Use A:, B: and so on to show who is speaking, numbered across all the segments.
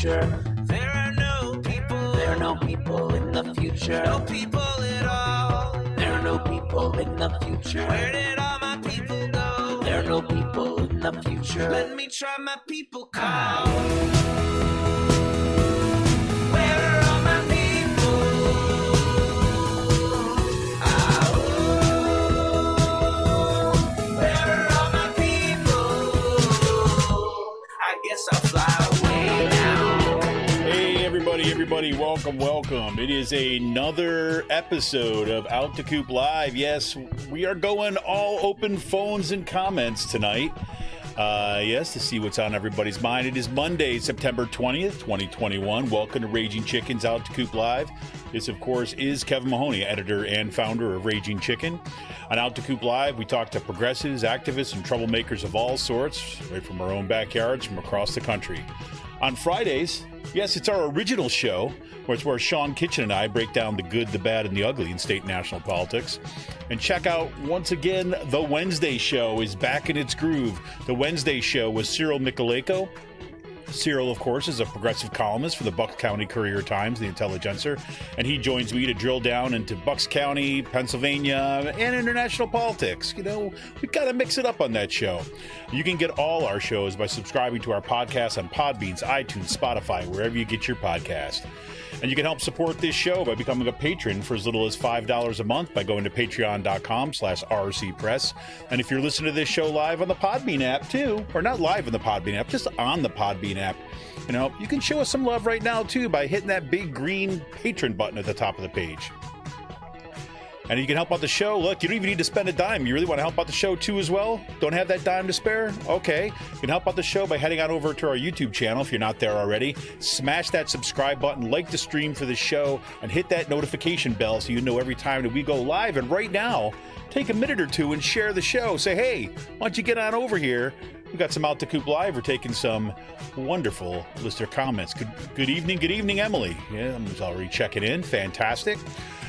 A: future.
B: There are no people.
A: There are no people in the future.
B: No people at all.
A: There are no people in the future.
B: Where did all my people go?
A: There are no people in the future.
B: Let me try my people call. Where are all my people? Where are all my people? I guess I'll fly away now.
C: Hey, everybody, welcome. It is another episode of Out to Coop Live. Yes, we are going all open phones and comments tonight. Yes, to see what's on everybody's mind. It is Monday, September 20th, 2021. Welcome to Raging Chicken's Out to Coop Live. This, of course, is Kevin Mahoney, editor and founder of Raging Chicken. On Out to Coop Live, we talk to progressives, activists, and troublemakers of all sorts, right from our own backyards from across the country. On Fridays, yes, it's our original show, where Sean Kitchen and I break down the good, the bad, and the ugly in state and national politics. And check out, once again, The Wednesday Show is back in its groove. The Wednesday Show with Cyril Michaleko. Cyril, of course, is a progressive columnist for the Bucks County Courier-Times, the Intelligencer, and he joins me to drill down into Bucks County, Pennsylvania, and international politics. You know, we got to mix it up on that show. You can get all our shows by subscribing to our podcast on Podbeans, iTunes, Spotify, wherever you get your podcast. And you can help support this show by becoming a patron for as little as $5 a month by going to patreon.com/rcpress. And if you're listening to this show live on the Podbean app too, or not live on the Podbean app, just on the Podbean app, you know, you can show us some love right now too by hitting that big green patron button at the top of the page. And you can help out the show. Look, you don't even need to spend a dime. You really want to help out the show too as well? Don't have that dime to spare? Okay. You can help out the show by heading on over to our YouTube channel if you're not there already. Smash that subscribe button, like the stream for the show, and hit that notification bell so you know every time that we go live. And right now, take a minute or two and share the show. Say, hey, why don't you get on over here? We got some Out to Coop Live. We're taking some wonderful listener comments. Good evening, Emily. Yeah, I'm already checking in. Fantastic.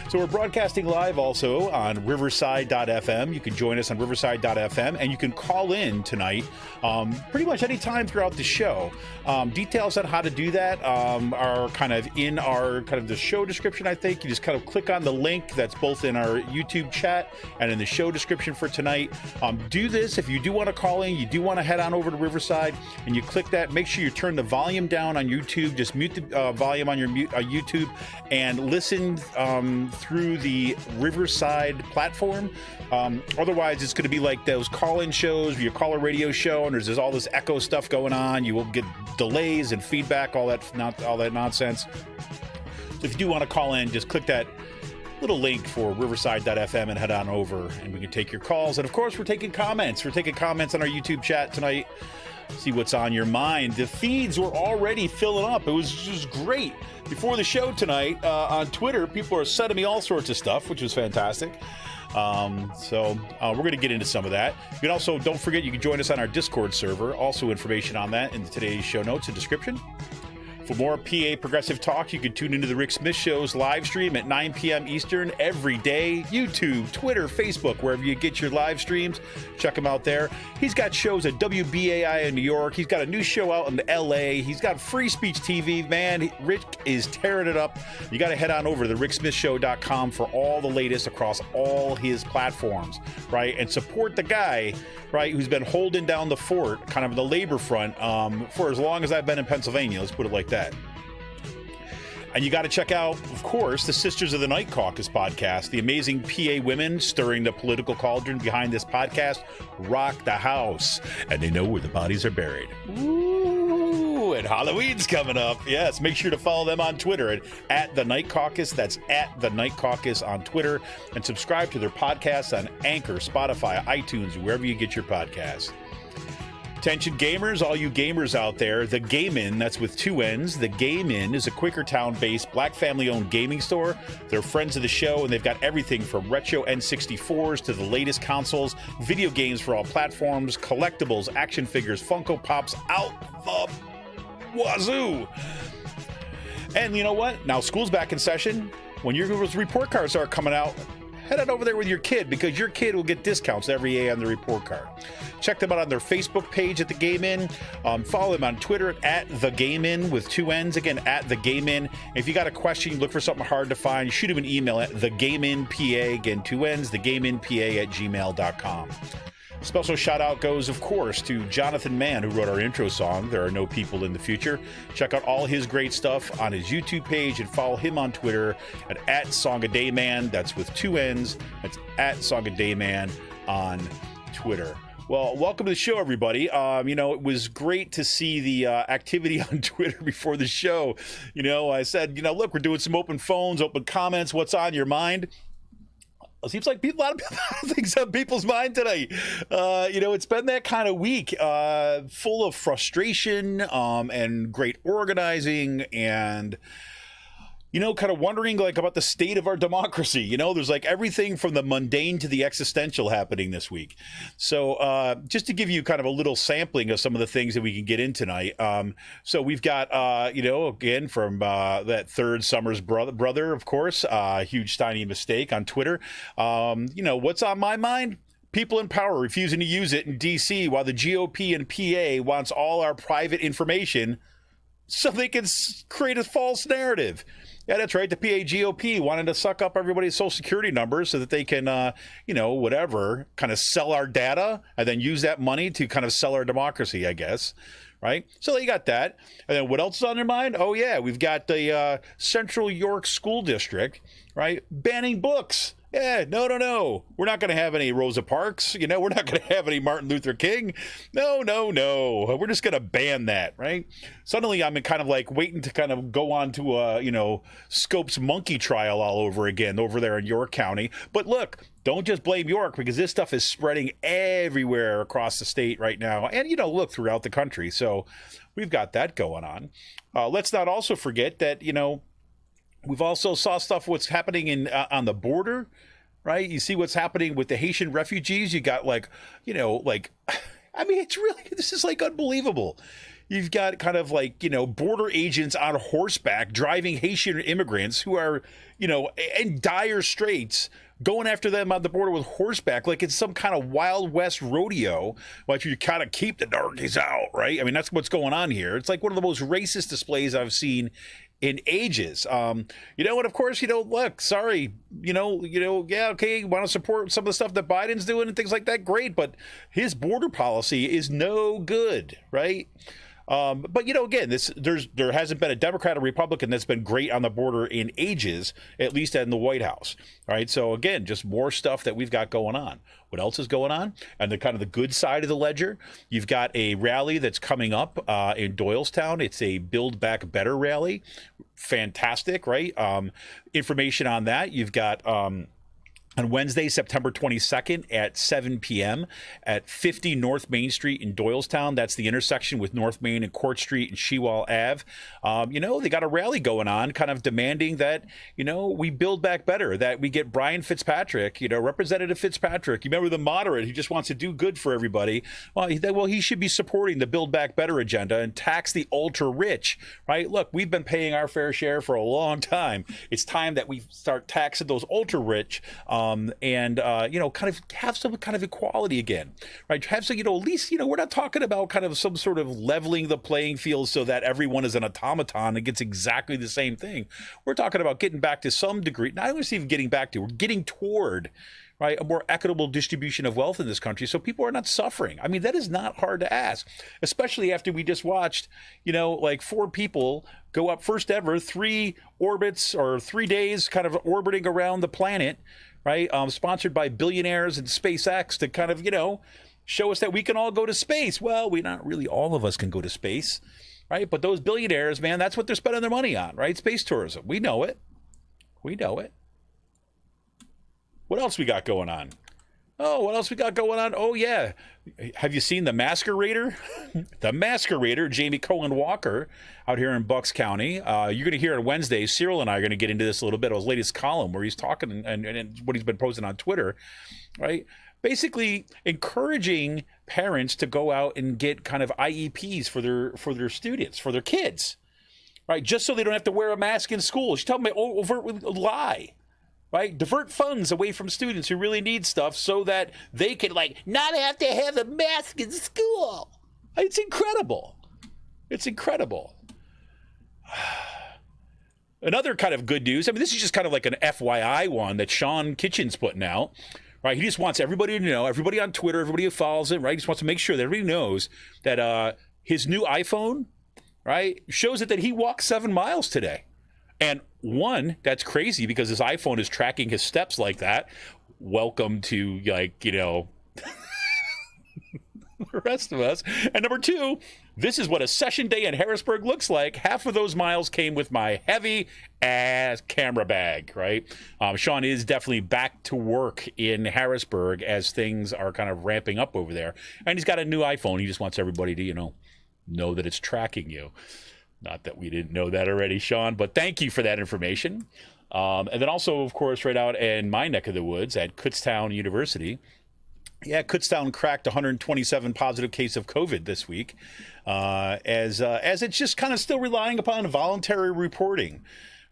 C: So we're broadcasting live also on riverside.fm. You can join us on riverside.fm, and you can call in tonight pretty much any time throughout the show. Details on how to do that are kind of in our the show description, I think. You just kind of click on the link that's both in our YouTube chat and in the show description for tonight. Do this if you do want to call in, you do want to head on over to Riverside, and you click that. Make sure you turn the volume down on YouTube. Just mute the volume on your YouTube and listen through the Riverside platform. Otherwise, it's going to be like those call-in shows where you call a radio show and there's all this echo stuff going on. You will get delays and feedback, all that nonsense. So if you do want to call in, just click that little link for riverside.fm and head on over, and we can take your calls. And of course, we're taking comments. We're taking comments on our YouTube chat tonight. See what's on your mind. The feeds were already filling up. It was just great. Before the show tonight, on Twitter, people are sending me all sorts of stuff, which was fantastic. So we're going to get into some of that. You can also, don't forget, you can join us on our Discord server. Also information on that in today's show notes and description. For more PA Progressive Talk, you can tune into the Rick Smith Show's live stream at 9 p.m. Eastern every day. YouTube, Twitter, Facebook, wherever you get your live streams. Check him out there. He's got shows at WBAI in New York. He's got a new show out in L.A. He's got Free Speech TV. Man, Rick is tearing it up. You got to head on over to ricksmithshow.com for all the latest across all his platforms, right? And support the guy, right, who's been holding down the fort, kind of the labor front, for as long as I've been in Pennsylvania. Let's put it like that. And you got to check out, of course, the Sisters of the Night Caucus podcast. The amazing PA women stirring the political cauldron behind this podcast rock the house, and they know where the bodies are buried. Ooh, and Halloween's coming up. Yes, make sure to follow them on Twitter at The Night Caucus. That's at The Night Caucus on Twitter. And subscribe to their podcasts on Anchor, Spotify, iTunes, wherever you get your podcasts. Attention gamers, all you gamers out there, The Game In, that's with two N's. The Game In is a Quakertown-based black family-owned gaming store. They're friends of the show, and they've got everything from retro N64s to the latest consoles, video games for all platforms, collectibles, action figures, Funko Pops, out the wazoo. And you know what? Now school's back in session. When your report cards start coming out, head on over there with your kid because your kid will get discounts every day on the report card. Check them out on their Facebook page at The Game In. Follow them on Twitter at The Game In with 2 N's. Again, at The Game In. If you got a question, you look for something hard to find, shoot them an email at thegameinpa, again, 2 N's, thegameinpa@gmail.com. Special shout out goes, of course, to Jonathan Mann, who wrote our intro song, There Are No People in the Future. Check out all his great stuff on his YouTube page and follow him on Twitter at Song a Day Man. That's with 2 N's. That's at Song a Day Man on Twitter. Well, welcome to the show, everybody. It was great to see the activity on Twitter before the show. I said, look, we're doing some open phones, open comments. What's on your mind? It seems like a lot of things on people's mind today. It's been that kind of week, full of frustration and great organizing and, kind of wondering about the state of our democracy. There's everything from the mundane to the existential happening this week. So just to give you kind of a little sampling of some of the things that we can get in tonight. So we've got, again, from that third Summers brother, of course, huge tiny mistake on Twitter. What's on my mind? People in power refusing to use it in D.C. while the GOP and PA wants all our private information so they can create a false narrative. Yeah, that's right. The PA GOP wanted to suck up everybody's social security numbers so that they can, kind of sell our data and then use that money to kind of sell our democracy, I guess. Right? So you got that. And then what else is on your mind? Oh, yeah, we've got the Central York School District, right, banning books. Yeah, no. We're not going to have any Rosa Parks. We're not going to have any Martin Luther King. No. We're just going to ban that, right? Suddenly I'm kind of waiting to kind of go on to Scope's monkey trial all over again over there in York County. But look, don't just blame York because this stuff is spreading everywhere across the state right now. And, look, throughout the country. So we've got that going on. Let's not also forget that, we've also saw stuff what's happening on the border, right? You see what's happening with the Haitian refugees. You got it's really, this is unbelievable. You've got kind of border agents on horseback driving Haitian immigrants who are, in dire straits, going after them on the border with horseback like it's some kind of Wild West rodeo. Like you kind of keep the darkies out, right? I mean, that's what's going on here. It's like one of the most racist displays I've seen in ages. And of course, look, sorry, yeah, okay, you want to support some of the stuff that Biden's doing and things like that, great, but his border policy is no good, right? But again, there hasn't been a Democrat or Republican that's been great on the border in ages, at least in the White House. All right. So again, just more stuff that we've got going on. What else is going on? And the kind of the good side of the ledger, you've got a rally that's coming up in Doylestown. It's a Build Back Better rally. Fantastic, right? Information on that. You've got on Wednesday, September 22nd at 7 p.m. at 50 North Main Street in Doylestown. That's the intersection with North Main and Court Street and Shewall Ave. They got a rally going on kind of demanding that, we build back better, that we get Brian Fitzpatrick, Representative Fitzpatrick. You remember the moderate who just wants to do good for everybody. Well, he should be supporting the Build Back Better agenda and tax the ultra rich, right? Look, we've been paying our fair share for a long time. It's time that we start taxing those ultra rich. Kind of have some kind of equality again, right? Have some, at least, we're not talking about kind of some sort of leveling the playing field so that everyone is an automaton and gets exactly the same thing. We're talking about getting back to some degree, not even getting back to, we're getting toward, right, a more equitable distribution of wealth in this country so people are not suffering. I mean, that is not hard to ask, especially after we just watched, 4 people go up first ever 3 orbits or 3 days kind of orbiting around the planet, right? Sponsored by billionaires and SpaceX to kind of, show us that we can all go to space. Well, not really all of us can go to space, right? But those billionaires, man, that's what they're spending their money on, right? Space tourism. We know it. What else we got going on? Oh, yeah. Have you seen The Masquerader? The Masquerader, Jamie Cohen Walker, out here in Bucks County. You're going to hear on Wednesday, Cyril and I are going to get into this a little bit. His latest column where he's talking and what he's been posting on Twitter, right? Basically encouraging parents to go out and get kind of IEPs for their students, for their kids, right? Just so they don't have to wear a mask in school. She's telling me overtly lie. right? Divert funds away from students who really need stuff so that they can, like, not have to have a mask in school. It's incredible. It's incredible. Another kind of good news, I mean, this is just kind of like an FYI one that Sean Kitchen's putting out, right? He just wants everybody to know, everybody on Twitter, everybody who follows him, right? He just wants to make sure that everybody knows that his new iPhone, right, shows it that he walked 7 miles today. And one, that's crazy because his iPhone is tracking his steps like that. Welcome to, like, you know, the rest of us. And number two, this is what a session day in Harrisburg looks like. Half of those miles came with my heavy ass camera bag, right? Sean is definitely back to work in Harrisburg as things are kind of ramping up over there. And he's got a new iPhone. He just wants everybody to, you know that it's tracking you. Not that we didn't know that already, Sean, but thank you for that information. And then also, of course, right out in my neck of the woods at Kutztown University. Yeah, Kutztown cracked 127 positive case of COVID this week, as it's just kind of still relying upon voluntary reporting,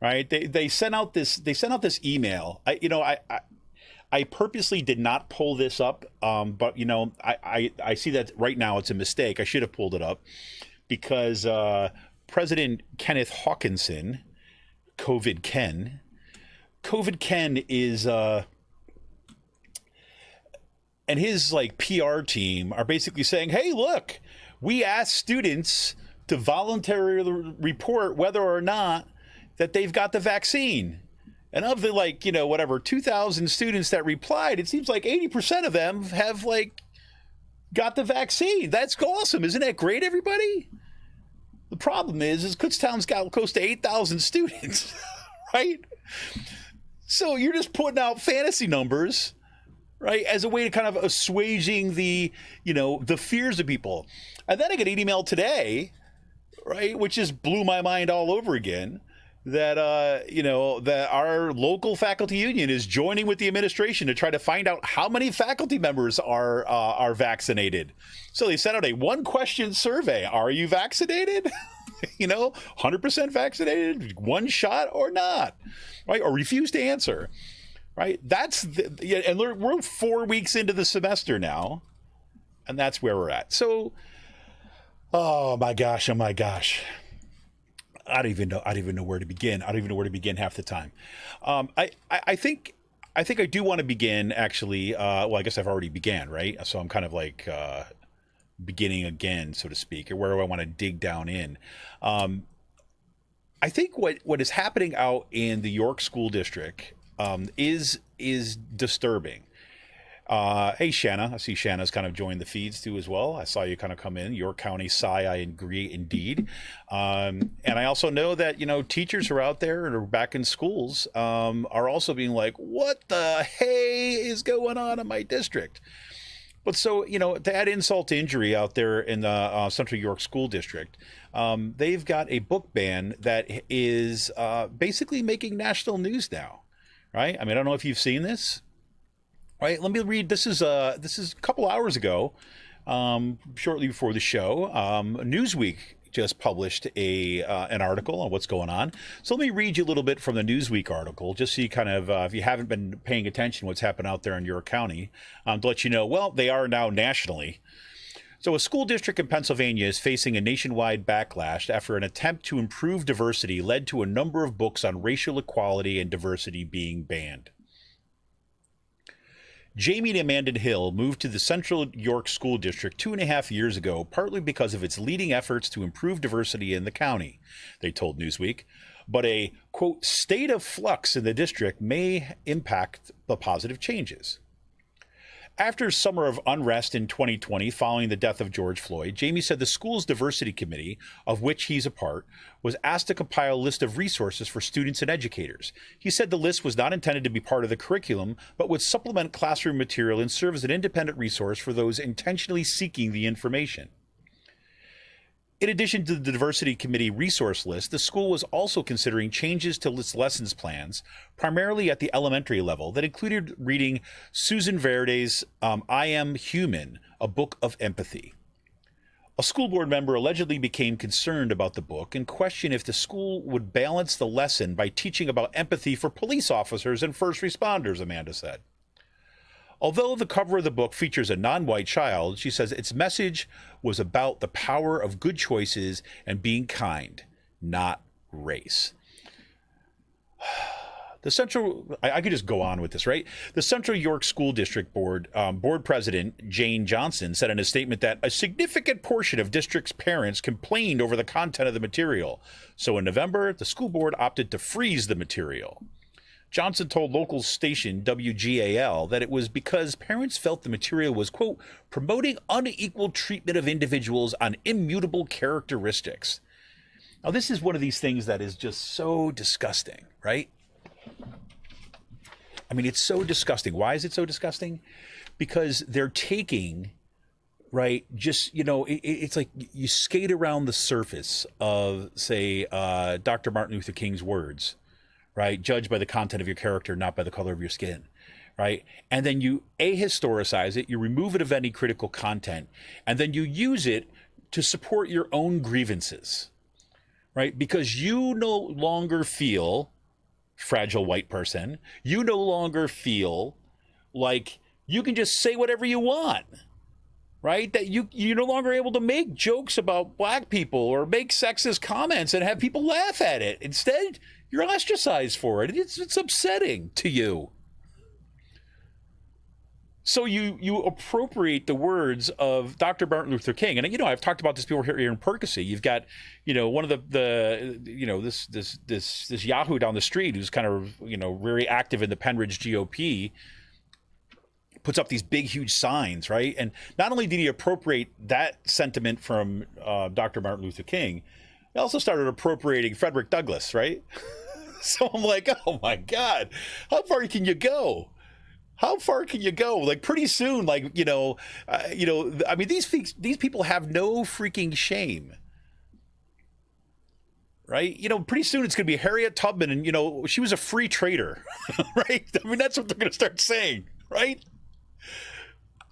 C: right? They sent out this email. I purposely did not pull this up, but I see that right now it's a mistake. I should have pulled it up because President Kenneth Hawkinson, COVID Ken is and his like PR team are basically saying, hey, look, we asked students to voluntarily report whether or not that they've got the vaccine. And of the 2,000 students that replied, it seems like 80% of them have got the vaccine. That's awesome. Isn't that great, everybody? The problem is Kutztown's got close to 8,000 students, right? So you're just putting out fantasy numbers, right, as a way to kind of assuaging the fears of people. And then I get an email today, right, which just blew my mind all over again, that that our local faculty union is joining with the administration to try to find out how many faculty members are vaccinated. So they sent out a 1-question survey: are you vaccinated? 100% vaccinated, one shot or not, right? Or refuse to answer, right? And we're 4 weeks into the semester now, and that's where we're at. So, oh my gosh. I don't even know where to begin. I don't even know where to begin half the time. I think I do want to begin actually. Well, I guess I've already began, right? So I'm kind of like beginning again, so to speak, or where do I want to dig down in? I think what is happening out in the York School District is disturbing. Hey, Shanna. I see Shanna's kind of joined the feeds too as well. I saw you kind of come in. York County, sigh, I agree indeed. And I also know that, teachers who are out there and are back in schools are also being like, what the hey is going on in my district? But so, to add insult to injury out there in the Central York School District, they've got a book ban that is basically making national news now, right? I mean, I don't know if you've seen this. Right, let me read. This is a couple hours ago, shortly before the show. Newsweek just published an article on what's going on. So let me read you a little bit from the Newsweek article, just so you kind of, if you haven't been paying attention to what's happened out there in York County, to let you know, well, they are now nationally. So a school district in Pennsylvania is facing a nationwide backlash after an attempt to improve diversity led to a number of books on racial equality and diversity being banned. Jamie and Amanda Hill moved to the Central York School District 2.5 years ago, partly because of its leading efforts to improve diversity in the county, they told Newsweek. But a, quote, state of flux in the district may impact the positive changes. After a summer of unrest in 2020 following the death of George Floyd, Jamie said the school's diversity committee, of which he's a part, was asked to compile a list of resources for students and educators. He said the list was not intended to be part of the curriculum, but would supplement classroom material and serve as an independent resource for those intentionally seeking the information. In addition to the diversity committee resource list, the school was also considering changes to its lessons plans, primarily at the elementary level, that included reading Susan Verde's I Am Human, a book of empathy. A school board member allegedly became concerned about the book and questioned if the school would balance the lesson by teaching about empathy for police officers and first responders, Amanda said. Although the cover of the book features a non-white child, she says its message was about the power of good choices and being kind, not race. I could just go on with this, right? The Central York School District Board President Jane Johnson said in a statement that a significant portion of district's parents complained over the content of the material. So in November, the school board opted to freeze the material. Johnson told local station WGAL that it was because parents felt the material was, quote, promoting unequal treatment of individuals on immutable characteristics. Now, this is one of these things that is just so disgusting, right? I mean, it's so disgusting. Why is it so disgusting? Because they're taking, right, just, it's like you skate around the surface of, say, Dr. Martin Luther King's words, right? Judged by the content of your character, not by the color of your skin, right? And then you ahistoricize it, you remove it of any critical content, and then you use it to support your own grievances, right? Because you no longer feel, fragile white person, you no longer feel like you can just say whatever you want, right? That you're no longer able to make jokes about black people or make sexist comments and have people laugh at it. Instead, you're ostracized for it. It's upsetting to you. So you appropriate the words of Dr. Martin Luther King, and I've talked about this before here in Percy. You've got one of this Yahoo down the street who's kind of very active in the Penridge GOP, puts up these big huge signs, right? And not only did he appropriate that sentiment from Dr. Martin Luther King, he also started appropriating Frederick Douglass, right? So I'm like, oh my God, how far can you go? How far can you go? Like pretty soon, I mean, these people have no freaking shame, right? Pretty soon it's going to be Harriet Tubman, and she was a free trader, right? I mean, that's what they're going to start saying, right?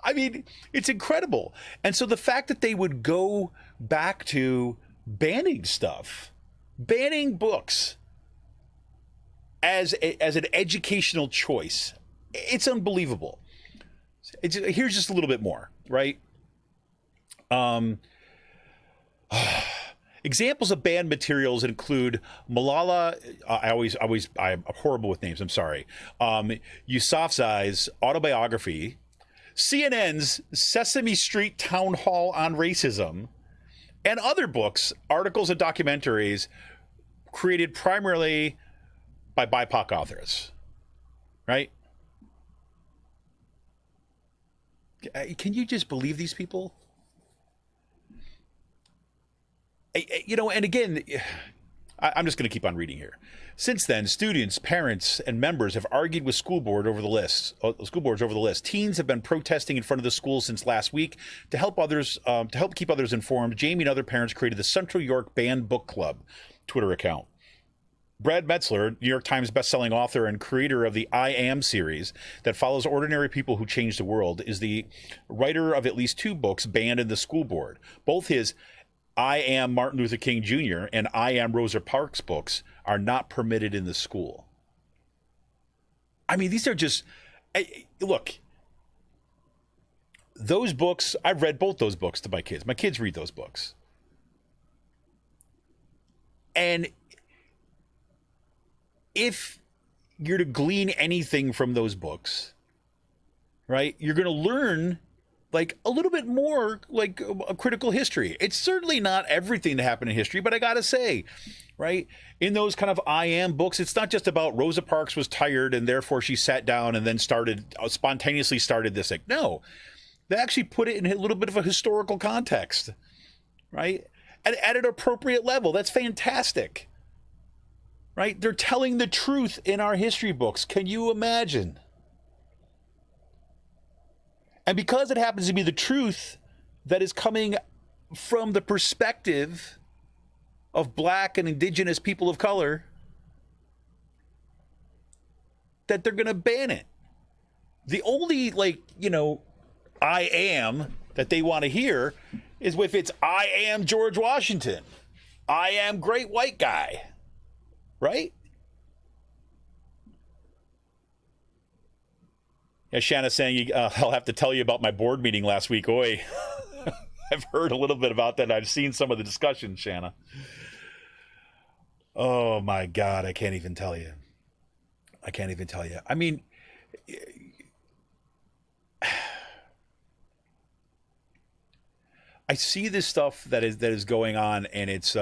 C: I mean, it's incredible. And so the fact that they would go back to banning stuff, banning books as an educational choice. It's unbelievable. Here's just a little bit more, right? Examples of banned materials include Malala. I'm horrible with names. I'm sorry. Yousafzai's autobiography, CNN's Sesame Street Town Hall on Racism, and other books, articles, and documentaries created primarily by BIPOC authors, right? Can you just believe these people? And again, I'm just going to keep on reading here. Since then, students, parents, and members have argued with school boards over the list. Teens have been protesting in front of the school since last week to help keep others informed. Jamie and other parents created the Central York Banned Book Club Twitter account. Brad Metzler, New York Times bestselling author and creator of the I Am series that follows ordinary people who change the world, is the writer of at least 2 books banned in the school board. Both his I Am Martin Luther King Jr. and I Am Rosa Parks books are not permitted in the school. I mean, these are just, look, those books, I've read both those books to my kids. My kids read those books. And if you're to glean anything from those books, right, you're going to learn like a little bit more like a critical history. It's certainly not everything that happened in history, but I got to say, right, in those kind of I Am books, it's not just about Rosa Parks was tired and therefore she sat down and then spontaneously started this thing. No, they actually put it in a little bit of a historical context, right, at an appropriate level. That's fantastic. Right? They're telling the truth in our history books. Can you imagine? And because it happens to be the truth that is coming from the perspective of Black and Indigenous people of color, that they're going to ban it. The only, I am that they want to hear is if it's I am George Washington. I am great white guy. Right? Yeah, Shanna's saying, I'll have to tell you about my board meeting last week. Oi. I've heard a little bit about that. I've seen some of the discussion, Shanna. Oh, my God. I can't even tell you. I mean, I see this stuff that is going on, and it's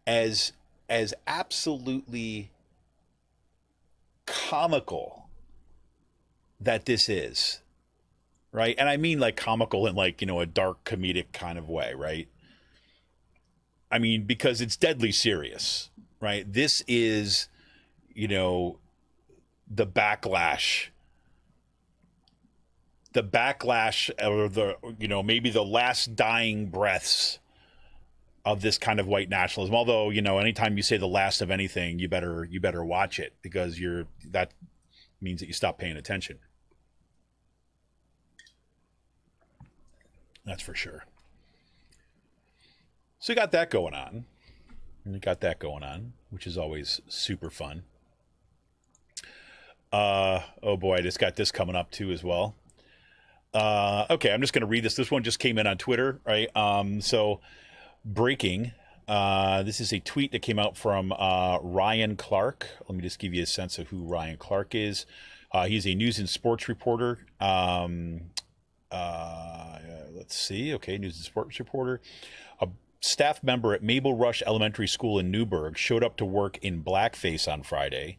C: as absolutely comical that this is, right? And I mean like comical in like, a dark comedic kind of way, right? I mean, because it's deadly serious, right? This is, the backlash or maybe the last dying breaths of this kind of white nationalism. Although, anytime you say the last of anything, you better watch it, because that means that you stop paying attention. That's for sure. So you got that going on. Which is always super fun. Oh boy, I just got this coming up too as well. Okay, I'm just going to read this. This one just came in on Twitter, right? So breaking. This is a tweet that came out from Ryan Clark. Let me just give you a sense of who Ryan Clark is. He's a news and sports reporter. Let's see. Okay, news and sports reporter. A staff member at Mabel Rush Elementary School in Newburgh showed up to work in blackface on Friday,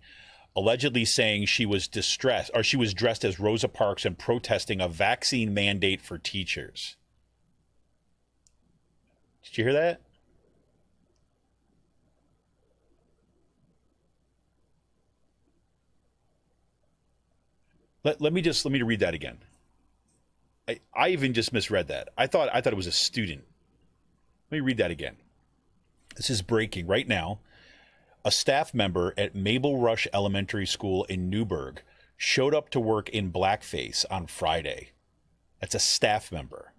C: allegedly saying she was dressed as Rosa Parks and protesting a vaccine mandate for teachers. Did you hear that? Let me read that again. I even just misread that. I thought it was a student. Let me read that again. This is breaking right now. A staff member at Mabel Rush Elementary School in Newburgh showed up to work in blackface on Friday. That's a staff member,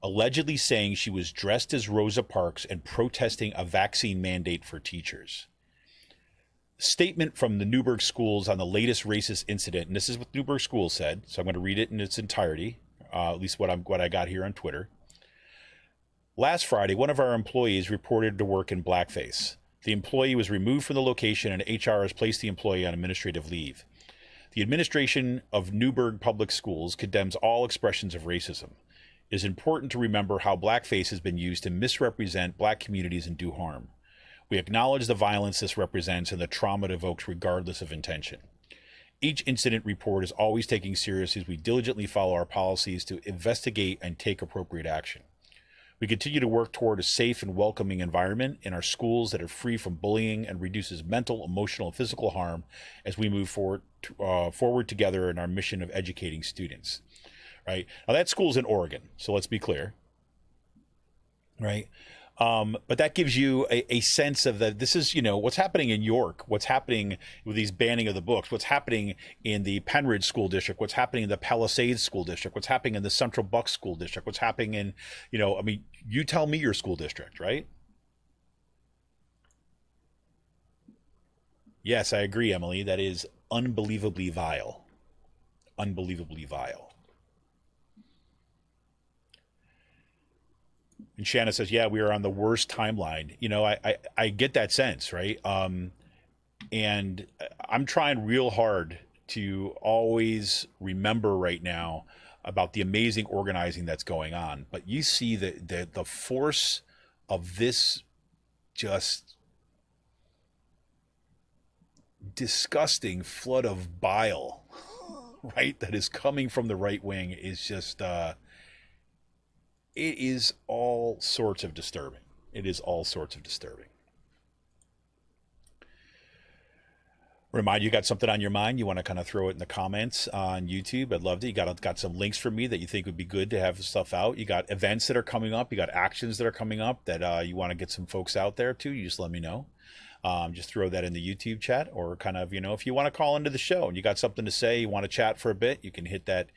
C: allegedly saying she was dressed as Rosa Parks and protesting a vaccine mandate for teachers. Statement from the Newburgh schools on the latest racist incident, and this is what Newburgh schools said, so I'm going to read it in its entirety, at least what I got here on Twitter. Last Friday, one of our employees reported to work in blackface. The employee was removed from the location, and HR has placed the employee on administrative leave. The administration of Newburgh Public Schools condemns all expressions of racism. It is important to remember how blackface has been used to misrepresent black communities and do harm. We acknowledge the violence this represents and the trauma it evokes regardless of intention. Each incident report is always taken seriously as we diligently follow our policies to investigate and take appropriate action. We continue to work toward a safe and welcoming environment in our schools that are free from bullying and reduces mental, emotional, and physical harm as we move forward together in our mission of educating students. Right? Now that school's in Oregon, so let's be clear. Right? But that gives you a sense of that this is, what's happening in York, what's happening with these banning of the books, what's happening in the Penridge School District, what's happening in the Palisades School District, what's happening in the Central Bucks School District, what's happening in, you tell me your school district, right? Yes, I agree, Emily. That is unbelievably vile. Unbelievably vile. And Shanna says, yeah, we are on the worst timeline. I get that sense, right? And I'm trying real hard to always remember right now about the amazing organizing that's going on. But you see the force of this just disgusting flood of bile, right, that is coming from the right wing is just... it is all sorts of disturbing. Remind you got something on your mind, you want to kind of throw it in the comments on YouTube. I'd love to. You got some links from me that you think would be good to have stuff out. You got events that are coming up. You got actions that are coming up that you want to get some folks out there too. You just let me know. Just throw that in the YouTube chat, or kind of, if you want to call into the show and you got something to say, you want to chat for a bit, you can hit that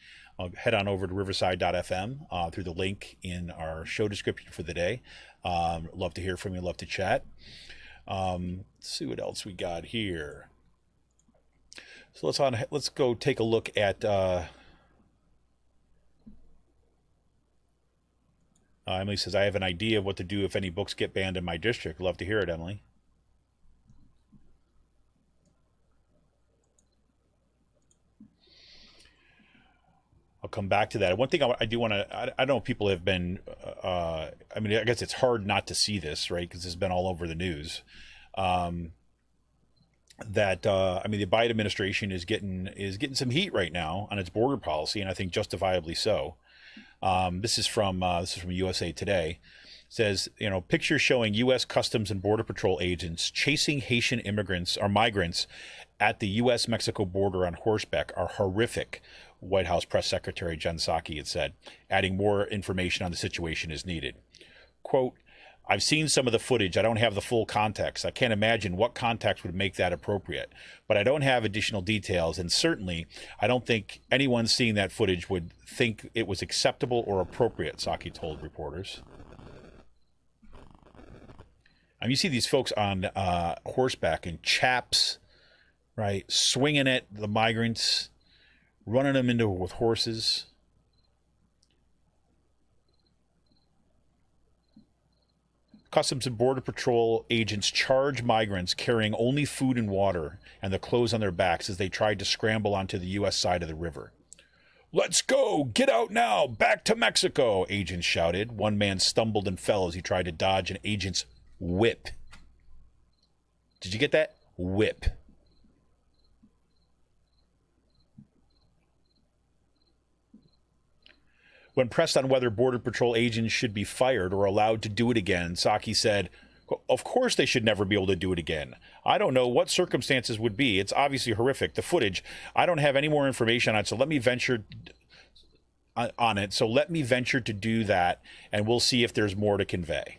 C: head on over to riverside.fm through the link in our show description for the day. Love to hear from you. Love to chat. Let's see what else we got here. So let's go take a look at Emily says, I have an idea of what to do if any books get banned in my district. Love to hear it, Emily. I'll come back to that. One thing I do want to, I don't know if people have been, I mean, I guess it's hard not to see this, right? Because it's been all over the news. I mean, the Biden administration is getting some heat right now on its border policy, and I think justifiably so. This is from USA Today. It says, pictures showing U.S. Customs and Border Patrol agents chasing Haitian immigrants or migrants at the U.S.-Mexico border on horseback are horrific, White House Press Secretary Jen Psaki had said, adding more information on the situation is needed. Quote, I've seen some of the footage. I don't have the full context. I can't imagine what context would make that appropriate, but I don't have additional details. And certainly, I don't think anyone seeing that footage would think it was acceptable or appropriate, Psaki told reporters. I mean, you see these folks on horseback in chaps, right, swinging at the migrants, running them into with horses. Customs and Border Patrol agents charge migrants carrying only food and water and the clothes on their backs as they tried to scramble onto the U.S. side of the river. Let's go! Get out now! Back to Mexico! Agents shouted. One man stumbled and fell as he tried to dodge an agent's whip. Did you get that? Whip. When pressed on whether Border Patrol agents should be fired or allowed to do it again, Psaki said, of course they should never be able to do it again. I don't know what circumstances would be. It's obviously horrific. The footage, I don't have any more information on it, so let me venture on it. So let me venture to do that, and we'll see if there's more to convey.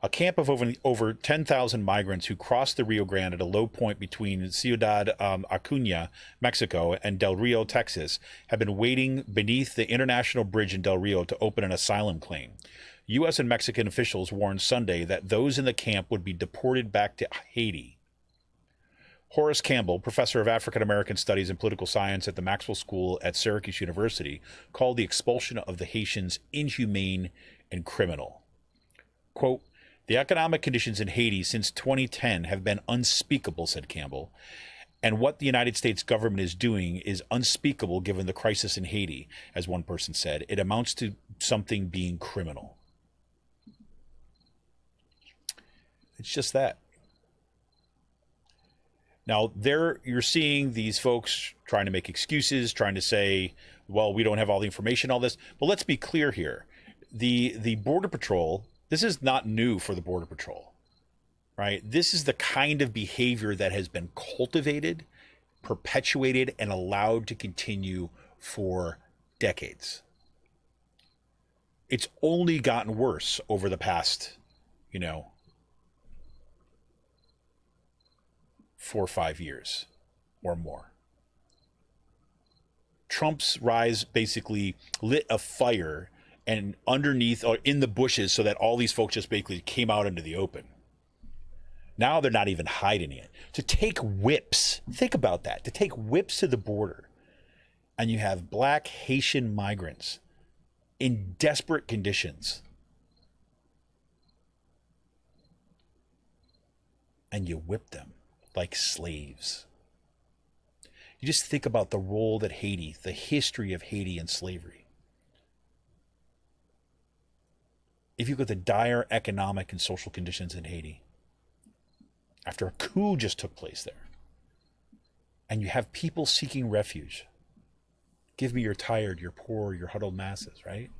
C: A camp of over 10,000 migrants who crossed the Rio Grande at a low point between Ciudad Acuña, Mexico, and Del Rio, Texas, have been waiting beneath the international bridge in Del Rio to open an asylum claim. U.S. and Mexican officials warned Sunday that those in the camp would be deported back to Haiti. Horace Campbell, professor of African American Studies and Political Science at the Maxwell School at Syracuse University, called the expulsion of the Haitians inhumane and criminal. Quote, the economic conditions in Haiti since 2010 have been unspeakable, said Campbell. And what the United States government is doing is unspeakable given the crisis in Haiti, as one person said. It amounts to something being criminal. It's just that. Now, you're seeing these folks trying to make excuses, trying to say, well, we don't have all the information, all this. But let's be clear here. The Border Patrol, this is not new for the Border Patrol, right? This is the kind of behavior that has been cultivated, perpetuated, and allowed to continue for decades. It's only gotten worse over the past, 4 or 5 years or more. Trump's rise basically lit a fire and underneath or in the bushes so that all these folks just basically came out into the open. Now they're not even hiding it. To take whips, think about that, to take whips to the border, and you have black Haitian migrants in desperate conditions, and you whip them like slaves. You just think about the role that Haiti, the history of Haiti and slavery. If you look at the dire economic and social conditions in Haiti, after a coup just took place there, and you have people seeking refuge, give me your tired, your poor, your huddled masses, right?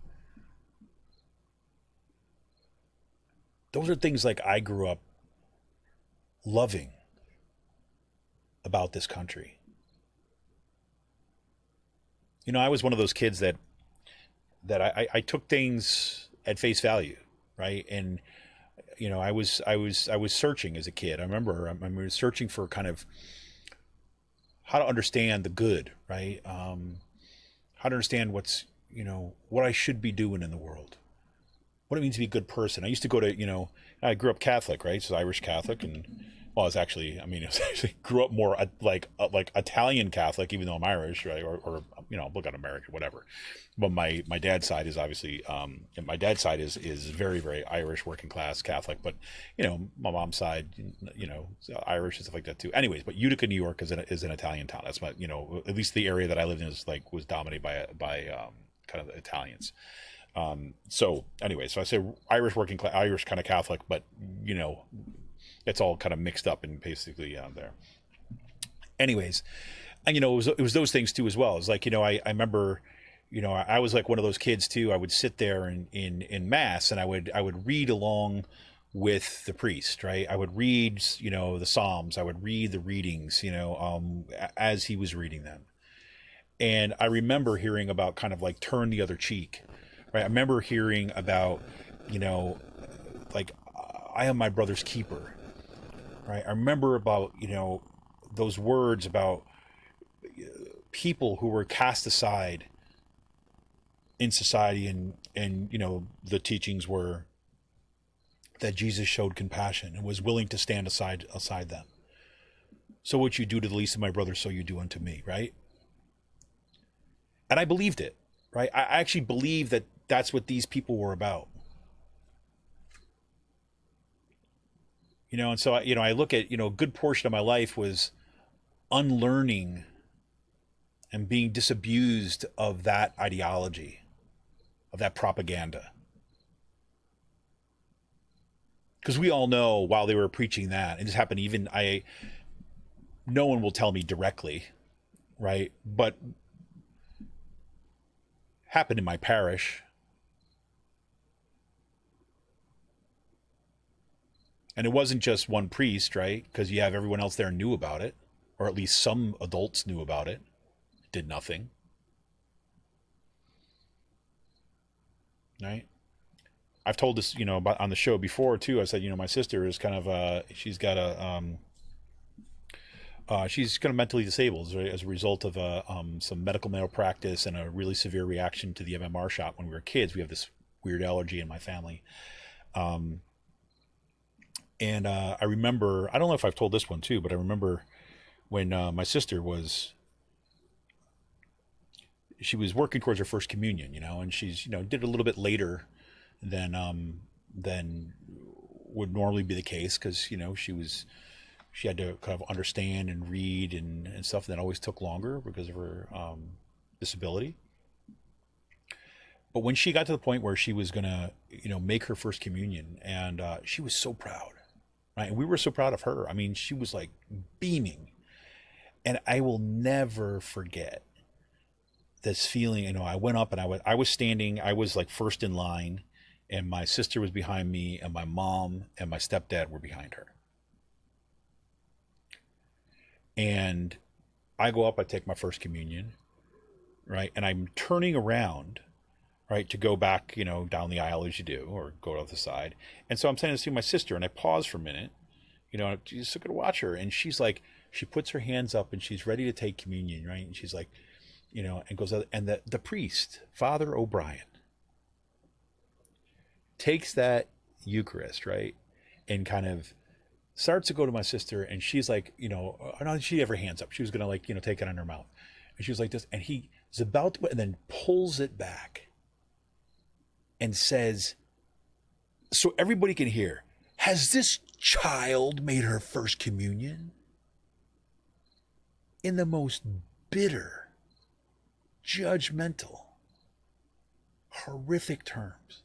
C: Those are things like I grew up loving about this country. I was one of those kids that I took things at face value, right? And I was searching as a kid. I remember searching for kind of how to understand the good, right? How how to understand what's, what I should be doing in the world, what it means to be a good person. I used to go to, I grew up Catholic, right? So Irish Catholic, and well, it was actually grew up more like Italian Catholic, even though I'm Irish, right? Or look at American, whatever. But my dad's side is obviously, my dad's side is very, very Irish, working class Catholic. But my mom's side, Irish and stuff like that too. Anyways, but Utica, New York is an Italian town. That's my, at least the area that I lived in was dominated by kind of the Italians. So anyway, so I say Irish working class, Irish kind of Catholic, but it's all kind of mixed up and basically there. Anyways, and it was those things too as well. It's like, I remember, I was like one of those kids too. I would sit there in mass, and I would read along with the priest, right? I would read, the Psalms. I would read the readings, as he was reading them. And I remember hearing about kind of like turn the other cheek, right? I remember hearing about, like, I am my brother's keeper, right? I remember about, those words about people who were cast aside in society, and the teachings were that Jesus showed compassion and was willing to stand aside them. So what you do to the least of my brothers, so you do unto me, right? And I believed it, right? I actually believed that that's what these people were about. And so, I look at, a good portion of my life was unlearning and being disabused of that ideology, of that propaganda. Because we all know while they were preaching that, and this happened even, no one will tell me directly, right? But happened in my parish. And it wasn't just one priest, right? Because you have everyone else there knew about it, or at least some adults knew about it, did nothing. Right? I've told this, about on the show before too. I said, my sister is kind of she's got she's kind of mentally disabled, right, as a result of some medical malpractice and a really severe reaction to the MMR shot when we were kids. We have this weird allergy in my family. And I remember, I don't know if I've told this one too, but I remember when my sister she was working towards her first communion, and she's, did it a little bit later than would normally be the case, because, she had to kind of understand and read and stuff, and that always took longer because of her disability. But when she got to the point where she was going to, make her first communion, and she was so proud, right? And we were so proud of her. I mean, she was like beaming. And I will never forget this feeling. I went up and I was standing, I was like first in line, and my sister was behind me, and my mom and my stepdad were behind her. And I go up, I take my first communion, right? And I'm turning around, right, to go back, down the aisle as you do, or go to the side. And so I'm saying this to my sister, and I pause for a minute, just look at watch her, and she's like, she puts her hands up and she's ready to take communion, right? And she's like, and goes out, and the priest, Father O'Brien, takes that Eucharist, right, and kind of starts to go to my sister, and she's like, she have her hands up. She was gonna take it on her mouth, and she was like this, and he is about to, and then pulls it back and says, so everybody can hear, has this child made her first communion? In the most bitter, judgmental, horrific terms.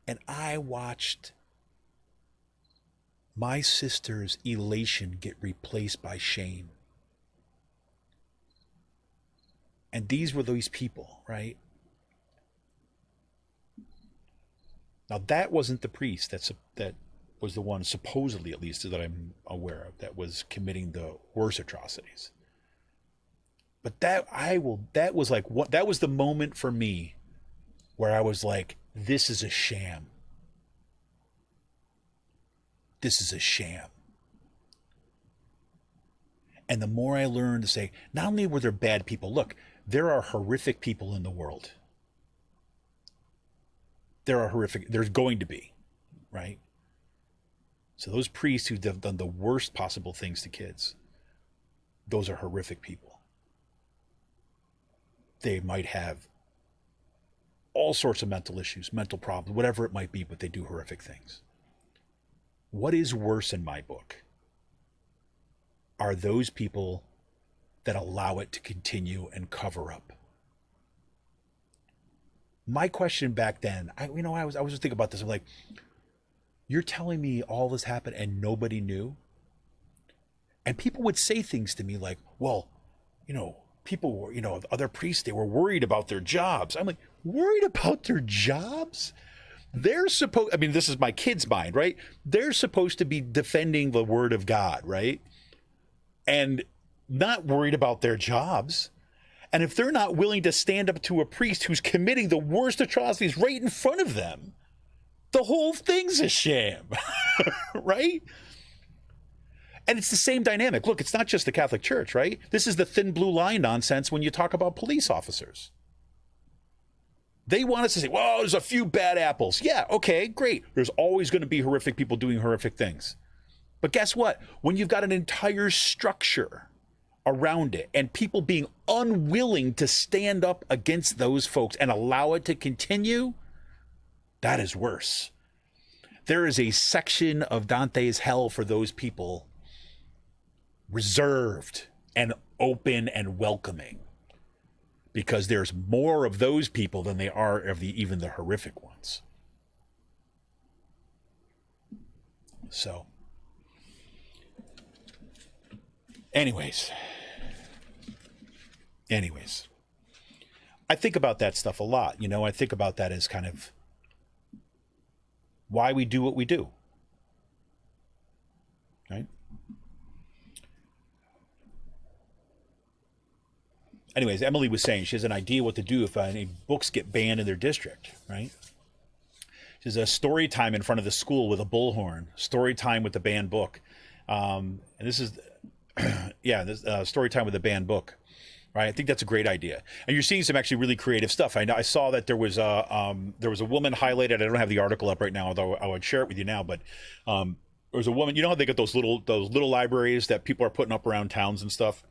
C: And I watched my sister's elation get replaced by shame. And these were these people, right? Now that wasn't the priest that was the one, supposedly at least, that I'm aware of, that was committing the worst atrocities. But that was the moment for me where I was like, this is a sham. This is a sham. And the more I learned to say, not only were there bad people, look, There are horrific people in the world. There's going to be, right? So those priests who have done the worst possible things to kids, those are horrific people. They might have all sorts of mental issues, mental problems, whatever it might be, but they do horrific things. What is worse in my book are those people that allow it to continue and cover up. My question back then, I was just thinking about this. I'm like, you're telling me all this happened and nobody knew? And people would say things to me like, well, people were, other priests, they were worried about their jobs. I'm like, worried about their jobs? They're supposed, this is my kid's mind, right? They're supposed to be defending the word of God, right? And not worried about their jobs. And if they're not willing to stand up to a priest who's committing the worst atrocities right in front of them, the whole thing's a sham, right? And it's the same dynamic. Look, it's not just the Catholic Church, right? This is the thin blue line nonsense when you talk about police officers. They want us to say, well, there's a few bad apples. Yeah, okay, great. There's always going to be horrific people doing horrific things. But guess what? When you've got an entire structure around it and people being unwilling to stand up against those folks and allow it to continue, that is worse. There is a section of Dante's hell for those people reserved and open and welcoming, because there's more of those people than they are of even the horrific ones. So, anyways, I think about that stuff a lot. I think about that as kind of why we do what we do, right? Anyways, Emily was saying she has an idea what to do if any books get banned in their district, right? She has a story time in front of the school with a bullhorn, story time with the banned book. And this is, this story time with the banned book, right? I think that's a great idea. And you're seeing some actually really creative stuff. I saw that there was a woman highlighted. I don't have the article up right now, although I would share it with you now. But there was a woman. You know how they got those little libraries that people are putting up around towns and stuff.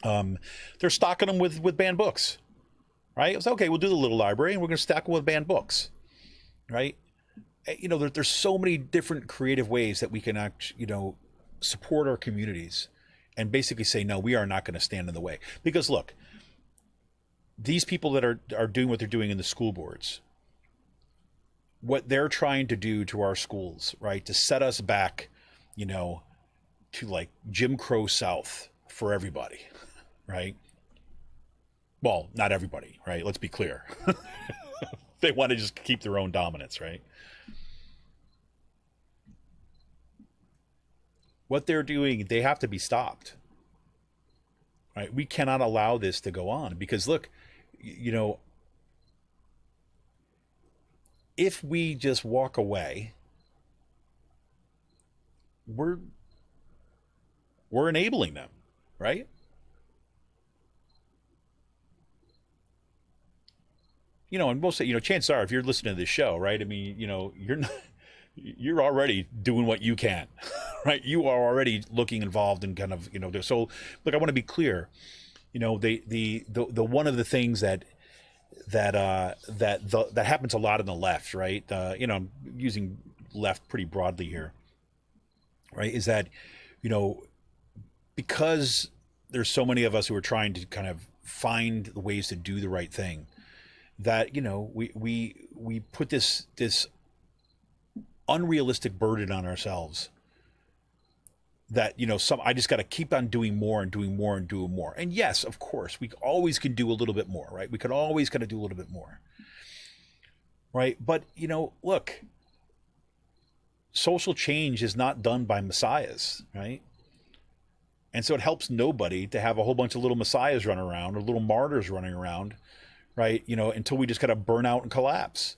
C: They're stocking them with banned books, right? It's okay. We'll do the little library, and we're going to stack them with banned books, right? There's so many different creative ways that we can support our communities and basically say, no, we are not going to stand in the way. Because look, these people that are doing what they're doing in the school boards, what they're trying to do to our schools, right, to set us back, to like Jim Crow South for everybody, right? Well, not everybody, right? Let's be clear. They want to just keep their own dominance, right? What they're doing, they have to be stopped, right? We cannot allow this to go on because look, if we just walk away, we're enabling them, right? And most, chances are, if you're listening to this show, right? You're already doing what you can, right? You are already looking involved in kind of, so look, I want to be clear, the one of the things that happens a lot in the left, right? I'm using left pretty broadly here, right? Is that, because there's so many of us who are trying to kind of find ways to do the right thing, that we put this unrealistic burden on ourselves that I just got to keep on doing more and doing more and doing more. And yes, of course, we always can do a little bit more, right? We could always kind of do a little bit more, right? But look, social change is not done by messiahs, right? And so it helps nobody to have a whole bunch of little messiahs running around or little martyrs running around, right? Until we just kind of burn out and collapse,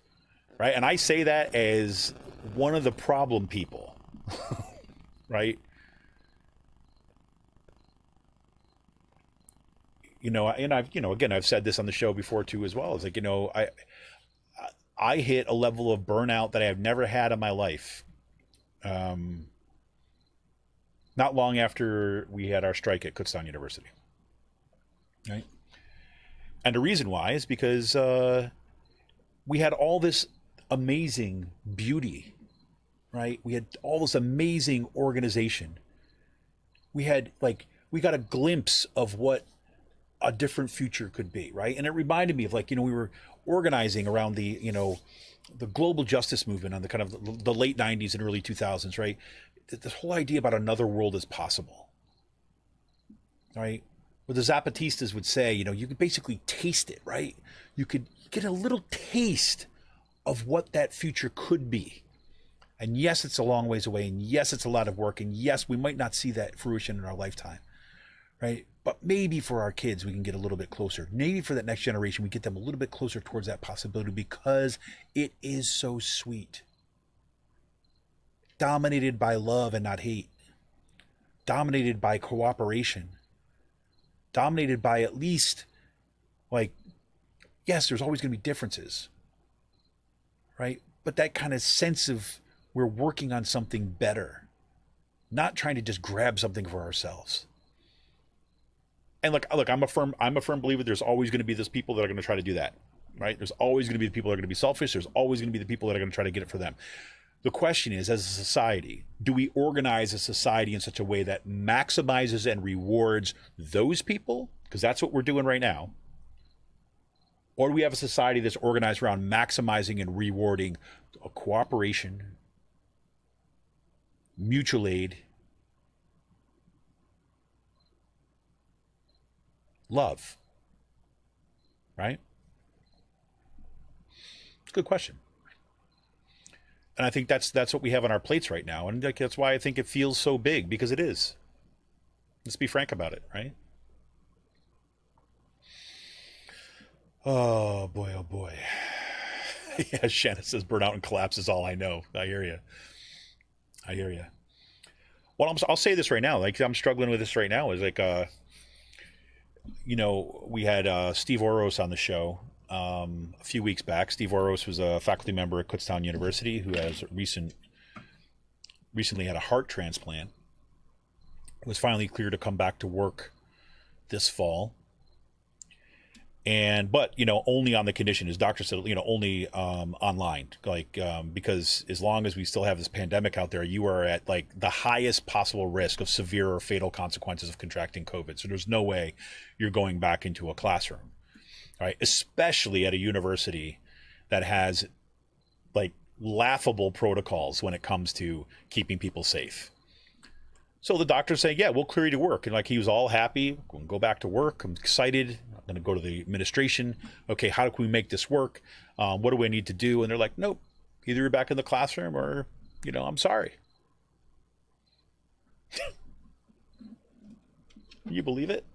C: right? And I say that as one of the problem people, right? and I've said this on the show before too as well. It's like, I hit a level of burnout that I have never had in my life. Not long after we had our strike at Kutztown University, right? And the reason why is because we had all this amazing beauty, right? We had all this amazing organization. We got a glimpse of what a different future could be, right? And it reminded me of we were organizing around the global justice movement on the kind of the late 90s and early 2000s, right? This whole idea about another world is possible, right? Where the Zapatistas would say, you could basically taste it, right? You could get a little taste of what that future could be. And yes, it's a long ways away. And yes, it's a lot of work. And yes, we might not see that fruition in our lifetime, right? But maybe for our kids, we can get a little bit closer. Maybe for that next generation, we get them a little bit closer towards that possibility because it is so sweet. Dominated by love and not hate. Dominated by cooperation. Dominated by at least, yes, there's always going to be differences, right? But that kind of sense of we're working on something better, not trying to just grab something for ourselves. And look, I'm a firm believer there's always going to be those people that are going to try to do that, right? There's always going to be the people that are going to be selfish. There's always going to be the people that are going to try to get it for them. The question is, as a society, do we organize a society in such a way that maximizes and rewards those people? Because that's what we're doing right now. Or do we have a society that's organized around maximizing and rewarding a cooperation, mutual aid, love, right? It's a good question. And I think that's what we have on our plates right now. And that's why I think it feels so big, because it is. Let's be frank about it, right? Oh, boy, oh, boy. Yeah, Shannon says burnout and collapse is all I know. I hear you. Well, I'll say this right now. I'm struggling with this right now. Is we had Steve Oros on the show a few weeks back. Steve Oros was a faculty member at Kutztown University who has recently had a heart transplant. Was finally cleared to come back to work this fall. But only on the condition, his doctor said, only online, because as long as we still have this pandemic out there, you are at the highest possible risk of severe or fatal consequences of contracting COVID. So there's no way you're going back into a classroom, right? Especially at a university that has laughable protocols when it comes to keeping people safe. So the doctor's saying, yeah, we'll clear you to work. And he was all happy. I'm going to go back to work. I'm excited. I'm going to go to the administration. Okay, how can we make this work? What do I need to do? And they're like, nope, either you're back in the classroom or, I'm sorry. Can you believe it?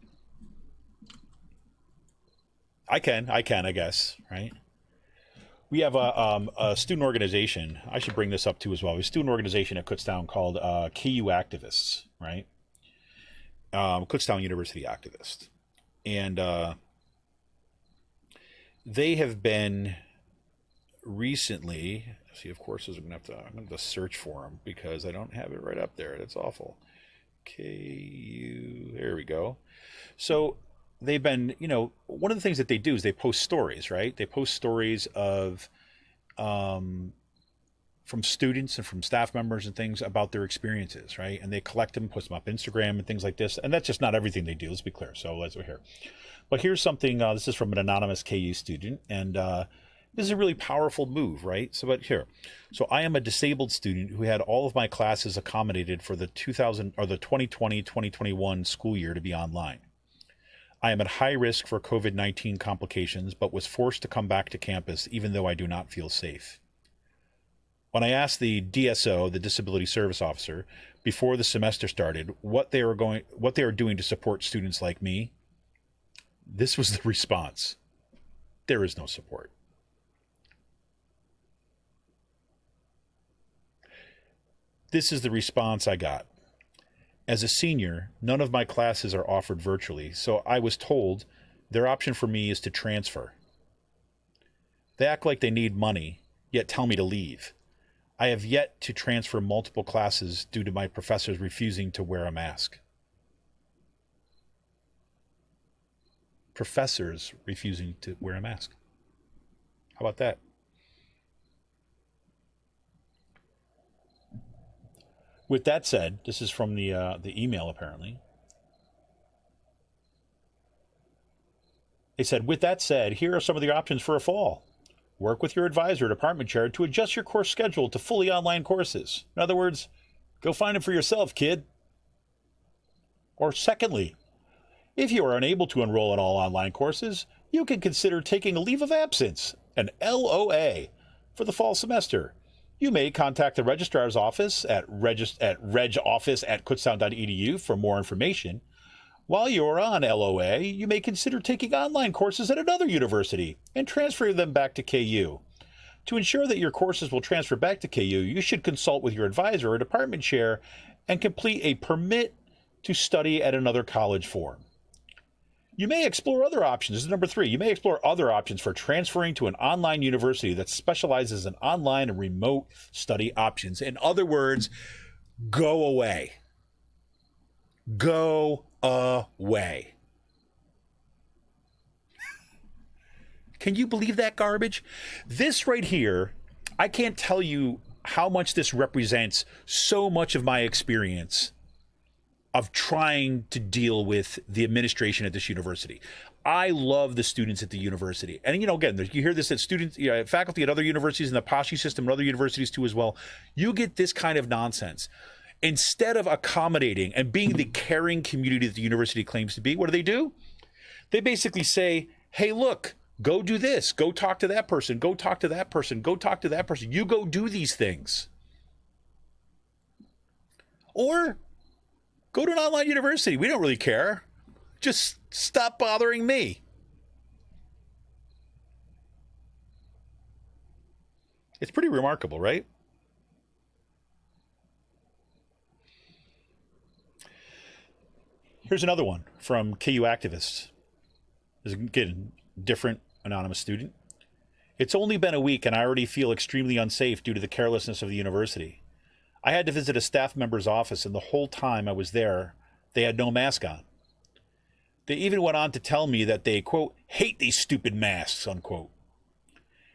C: I can, I guess, right? We have a student organization. I should bring this up too as well. We have a student organization at Kutztown called KU Activists, right? Kutztown University Activists. And they have been recently, see, of course, I'm going to search for them because I don't have it right up there. That's awful. KU, there we go. So they've been, one of the things that they do is they post stories, right? They post stories of, from students and from staff members and things about their experiences, right? And they collect them, post them up Instagram and things like this. And that's just not everything they do. Let's be clear. So let's hear. But here's something. This is from an anonymous KU student, and this is a really powerful move, right? So, but here. So I am a disabled student who had all of my classes accommodated for the 2020-2021 school year to be online. I am at high risk for COVID-19 complications, but was forced to come back to campus even though I do not feel safe. When I asked the DSO, the Disability Service Officer, before the semester started, what they are doing to support students like me, this was the response. There is no support. This is the response I got. As a senior, none of my classes are offered virtually, so I was told their option for me is to transfer. They act like they need money, yet tell me to leave. I have yet to transfer multiple classes due to my professors refusing to wear a mask. Professors refusing to wear a mask. How about that? With that said, this is from the email apparently. They said, with that said, here are some of the options for a fall. Work with your advisor or department chair to adjust your course schedule to fully online courses. In other words, go find them for yourself, kid. Or secondly, if you are unable to enroll in all online courses, you can consider taking a leave of absence, an LOA, for the fall semester. You may contact the registrar's office at regoffice@kutztown.edu for more information. While you're on LOA, you may consider taking online courses at another university and transferring them back to KU. To ensure that your courses will transfer back to KU, you should consult with your advisor or department chair and complete a permit to study at another college form. You may explore other options. This is number 3. You may explore other options for transferring to an online university that specializes in online and remote study options. In other words, go away. Go away. Can you believe that garbage? This right here, I can't tell you how much this represents so much of my experience of trying to deal with the administration at this university. I love the students at the university. And, you know, again, you hear this at students, faculty at other universities, in the PASHE system and other universities too as well. You get this kind of nonsense. Instead of accommodating and being the caring community that the university claims to be, what do? They basically say, hey, look, go do this. Go talk to that person. Go talk to that person. Go talk to that person. You go do these things. Or go to an online university. We don't really care. Just stop bothering me. It's pretty remarkable, right? Here's another one from KU activists. This is, again, different anonymous student. It's only been a week and I already feel extremely unsafe due to the carelessness of the university. I had to visit a staff member's office, and the whole time I was there, they had no mask on. They even went on to tell me that they, quote, hate these stupid masks, unquote.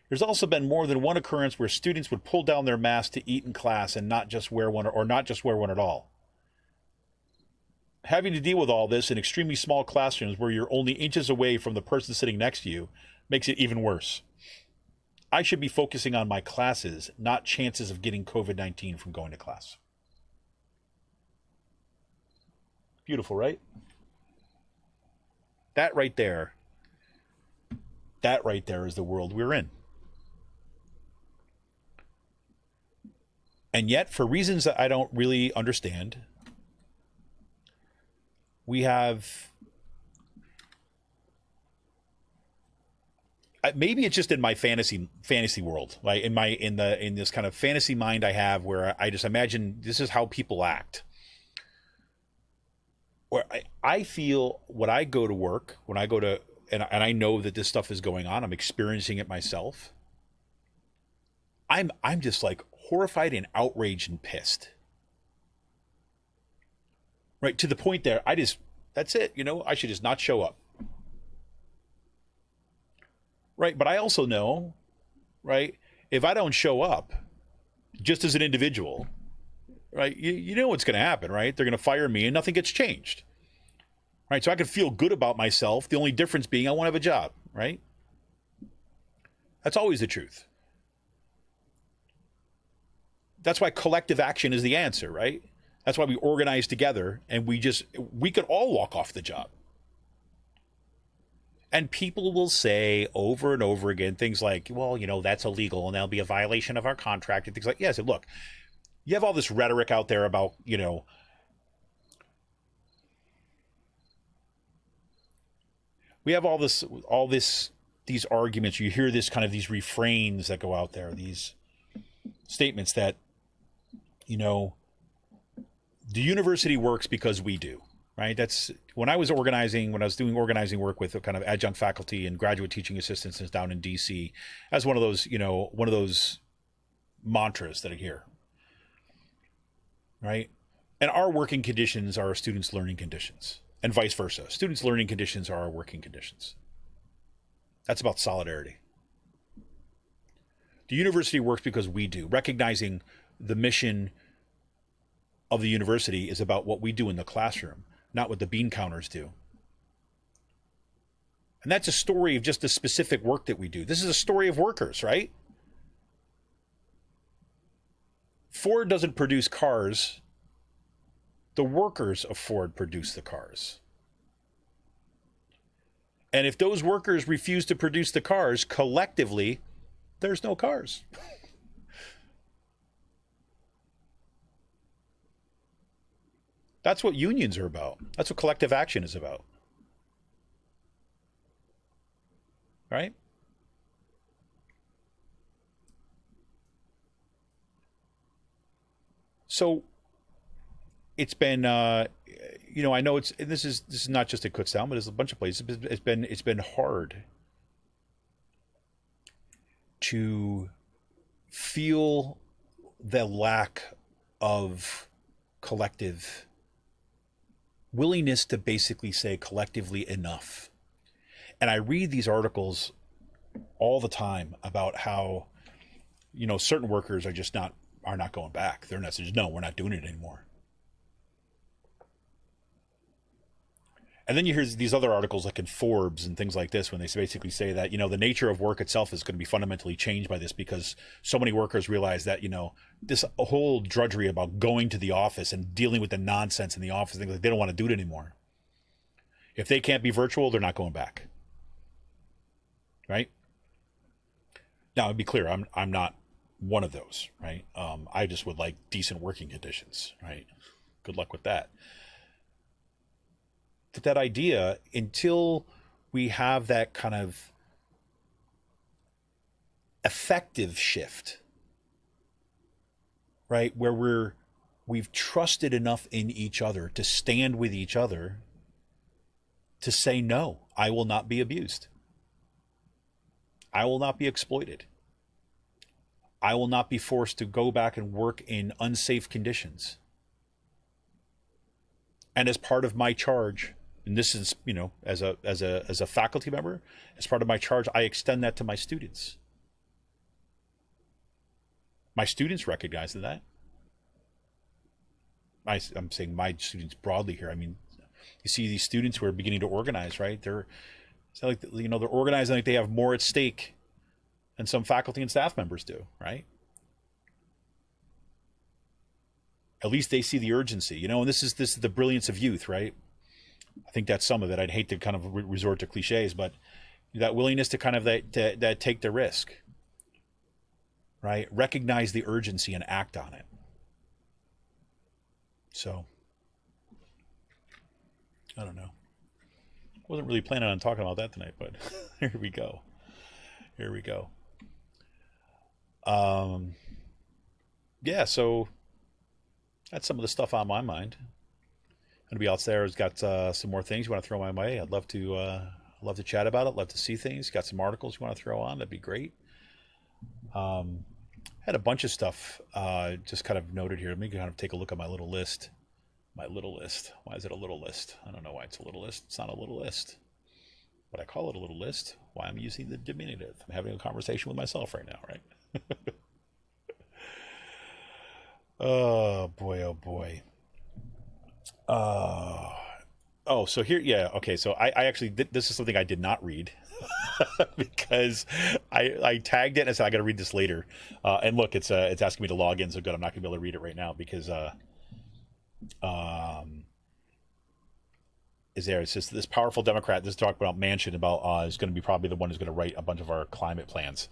C: There's also been more than one occurrence where students would pull down their mask to eat in class and not just wear one, or not just wear one at all. Having to deal with all this in extremely small classrooms where you're only inches away from the person sitting next to you makes it even worse. I should be focusing on my classes, not chances of getting COVID-19 from going to class. Beautiful, right? That right there is the world we're in. And yet, for reasons that I don't really understand, we have, maybe it's just in my fantasy world, like in this kind of fantasy mind I have, where I just imagine this is how people act. Where I feel when I go to work, when I go to, and I know that this stuff is going on, I'm experiencing it myself. I'm just like horrified and outraged and pissed. Right, to the point there, that's it, I should just not show up. Right, but I also know, right, if I don't show up, just as an individual, right, you know what's going to happen, right? They're going to fire me and nothing gets changed. Right, so I can feel good about myself, the only difference being I won't have a job, right? That's always the truth. That's why collective action is the answer, right? That's why we organize together, and we could all walk off the job. And people will say over and over again things like, well, that's illegal and that'll be a violation of our contract and things like, yes, look, you have all this rhetoric out there about, we have these arguments. You hear this kind of these refrains that go out there, these statements that, the university works because we do, right? That's when I was doing organizing work with kind of adjunct faculty and graduate teaching assistants down in DC, as one of those mantras that I hear, right? And our working conditions are our students' learning conditions, and vice versa. Students' learning conditions are our working conditions. That's about solidarity. The university works because we do, recognizing the mission of the university is about what we do in the classroom, not what the bean counters do. And that's a story of just the specific work that we do. This is a story of workers, right? Ford doesn't produce cars. The workers of Ford produce the cars. And if those workers refuse to produce the cars collectively, there's no cars. That's what unions are about. That's what collective action is about. Right? So it's been, I know this is not just at Kutztown, but it's a bunch of places. It's been hard to feel the lack of collective willingness to basically say collectively enough. And I read these articles all the time about how, certain workers are not going back. Their message is, no, we're not doing it anymore. And then you hear these other articles like in Forbes and things like this when they basically say that, the nature of work itself is going to be fundamentally changed by this because so many workers realize that, this whole drudgery about going to the office and dealing with the nonsense in the office, things like they don't want to do it anymore. If they can't be virtual, they're not going back. Right? Now, to be clear, I'm not one of those, right? I just would like decent working conditions, right? Good luck with that. But that idea, until we have that kind of effective shift, right, where we've trusted enough in each other to stand with each other to say, no, I will not be abused. I will not be exploited. I will not be forced to go back and work in unsafe conditions. And as part of my charge, and this is, as a faculty member, as part of my charge, I extend that to my students. My students recognize that. I'm saying my students broadly here. I mean, you see these students who are beginning to organize, right? They're organizing like they have more at stake than some faculty and staff members do, right? At least they see the urgency, and this is the brilliance of youth, right? I think that's some of it. I'd hate to kind of resort to cliches, but that willingness to kind of that take the risk, right? Recognize the urgency and act on it. So, I don't know. Wasn't really planning on talking about that tonight, but here we go. Yeah, so that's some of the stuff on my mind. Anybody else there has got some more things you want to throw my way? I'd love to chat about it. Love to see things. Got some articles you want to throw on? That'd be great. Had a bunch of stuff just kind of noted here. Let me kind of take a look at my little list. Why is it a little list? I don't know why it's a little list. It's not a little list. But I call it a little list. Why I'm using the diminutive. I'm having a conversation with myself right now, right? Oh boy. So here, yeah, okay. So I actually, this is something I did not read because I tagged it and I said I got to read this later. And look, it's asking me to log in, so good. I'm not gonna be able to read it right now because it's just this powerful Democrat. This talk about Manchin is going to be probably the one who's going to write a bunch of our climate plans.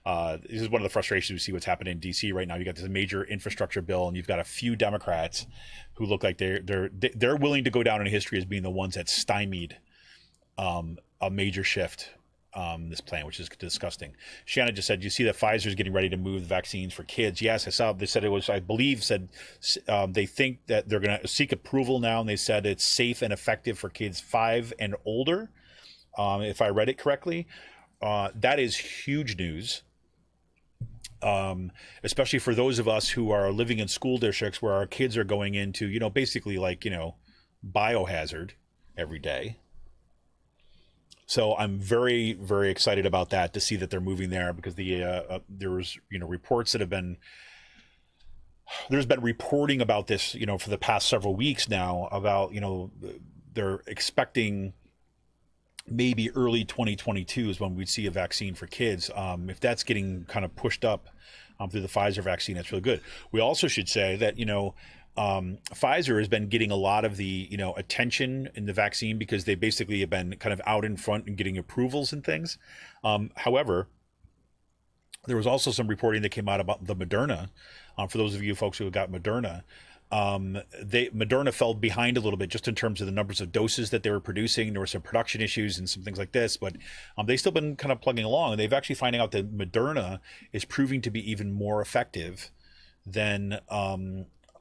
C: This is one of the frustrations we see what's happening in DC right now. You got this major infrastructure bill, and you've got a few Democrats who look like they're willing to go down in history as being the ones that stymied a major shift this plan, which is disgusting. Shanna just said, you see that Pfizer's getting ready to move the vaccines for kids. Yes, I saw. They said it was, I believe, they think that they're going to seek approval now, and they said it's safe and effective for kids 5 and older. If I read it correctly, that is huge news. Especially for those of us who are living in school districts where our kids are going into, basically like, biohazard every day. So I'm very, very excited about that, to see that they're moving there, because there was, reports that there's been reporting about this, for the past several weeks now, about, they're expecting maybe early 2022 is when we'd see a vaccine for kids. If that's getting kind of pushed up through the Pfizer vaccine, that's really good. We also should say that, Pfizer has been getting a lot of the, attention in the vaccine, because they basically have been kind of out in front and getting approvals and things. However, there was also some reporting that came out about the Moderna. For those of you folks who have got Moderna, Moderna fell behind a little bit, just in terms of the numbers of doses that they were producing. There were some production issues and some things like this, but they've still been kind of plugging along, and they've actually finding out that Moderna is proving to be even more effective than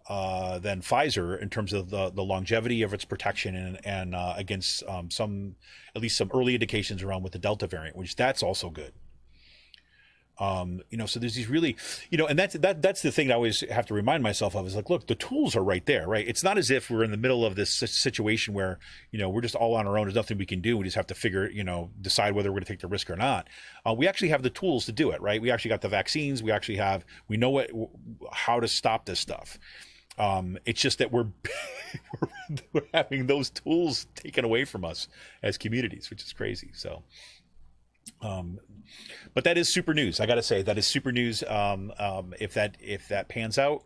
C: Pfizer in terms of the longevity of its protection and against at least some early indications around with the Delta variant, which that's also good. So there's these really, and that's the thing I always have to remind myself of, is like, look, the tools are right there, right? It's not as if we're in the middle of this situation where, we're just all on our own. There's nothing we can do. We just have to decide whether we're going to take the risk or not. We actually have the tools to do it, right? We actually got the vaccines. We know how to stop this stuff. It's just that we're having those tools taken away from us as communities, which is crazy. So, but that is super news. I got to say, that is super news. If that pans out,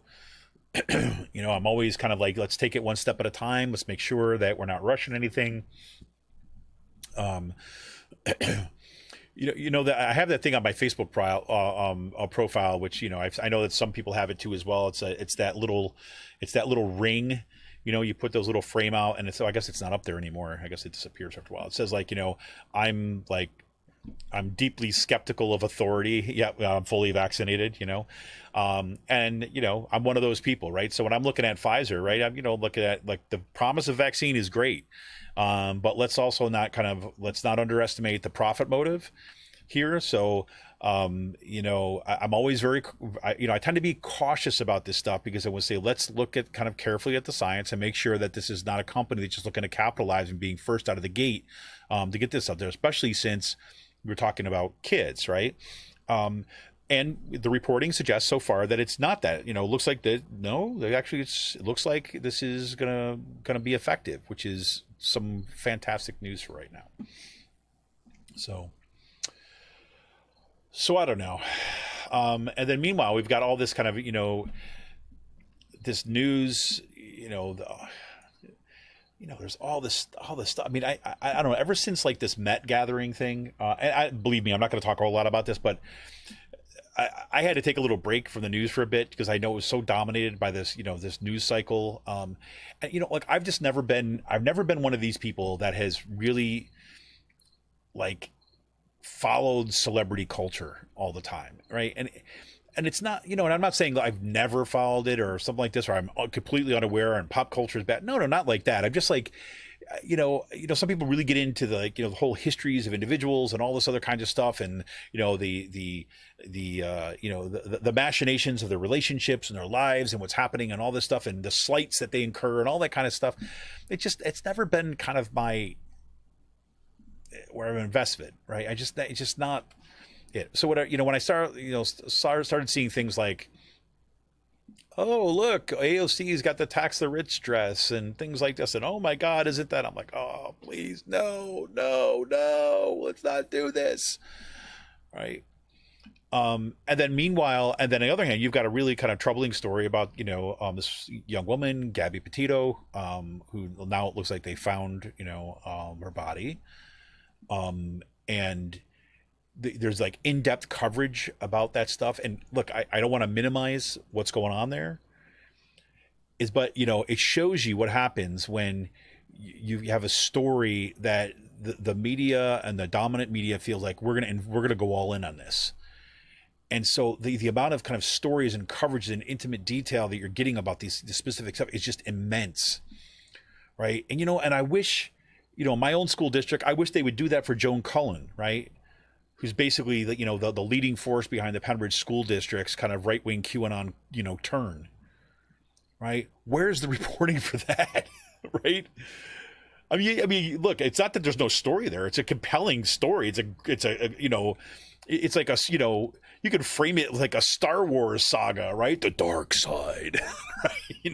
C: I'm always kind of like, let's take it one step at a time. Let's make sure that we're not rushing anything. That I have that thing on my Facebook profile, which I know that some people have it too as well. It's that little ring. You put those little frame out, and so I guess it's not up there anymore. I guess it disappears after a while. It says I'm deeply skeptical of authority. Yeah, I'm fully vaccinated. And I'm one of those people, right? So when I'm looking at Pfizer, right, I'm looking at, like, the promise of vaccine is great. But let's also let's not underestimate the profit motive here. So, I'm always I tend to be cautious about this stuff, because I would say, let's look at kind of carefully at the science and make sure that this is not a company that's just looking to capitalize and being first out of the gate, to get this out there, especially since we're talking about kids, right? And the reporting suggests so far that it's not that. It looks like that. No, it looks like this is gonna be effective, which is some fantastic news for right now. So I don't know. And then meanwhile, we've got all this kind of this news. There's all this stuff. I mean, I don't know. Ever since, like, this Met gathering thing, and believe me, I'm not going to talk a whole lot about this, but I had to take a little break from the news for a bit, because I know it was so dominated by this, this news cycle. And like, I've never been one of these people that has really, like, followed celebrity culture all the time, right? And it's not, and I'm not saying that I've never followed it or something like this, or I'm completely unaware and pop culture is bad. No, not like that. I'm just like, some people really get into the, the whole histories of individuals and all this other kinds of stuff, and the machinations of their relationships and their lives and what's happening and all this stuff, and the slights that they incur and all that kind of stuff. It's never been kind of where I'm invested, right? It's just not it. So when I started seeing things like, oh, look, AOC's got the tax the rich dress and things like this, and oh my God, isn't that? I'm like, oh, please, no, let's not do this, right? And then meanwhile, and then on the other hand, you've got a really kind of troubling story about, this young woman, Gabby Petito, who now it looks like they found, her body. And there's like in-depth coverage about that stuff. And look, I don't want to minimize what's going on there, but it shows you what happens when you have a story that the media and the dominant media feels like we're gonna go all in on this. And so the amount of kind of stories and coverage and intimate detail that you're getting about the specific stuff is just immense, right? And and I wish, my own school district, I wish they would do that for Joan Cullen, right? Who's basically the leading force behind the Pembridge School District's kind of right-wing QAnon turn, right? Where's the reporting for that, right? I mean, look, it's not that there's no story there. It's a compelling story. It's like you could frame it like a Star Wars saga, right? The dark side, right? I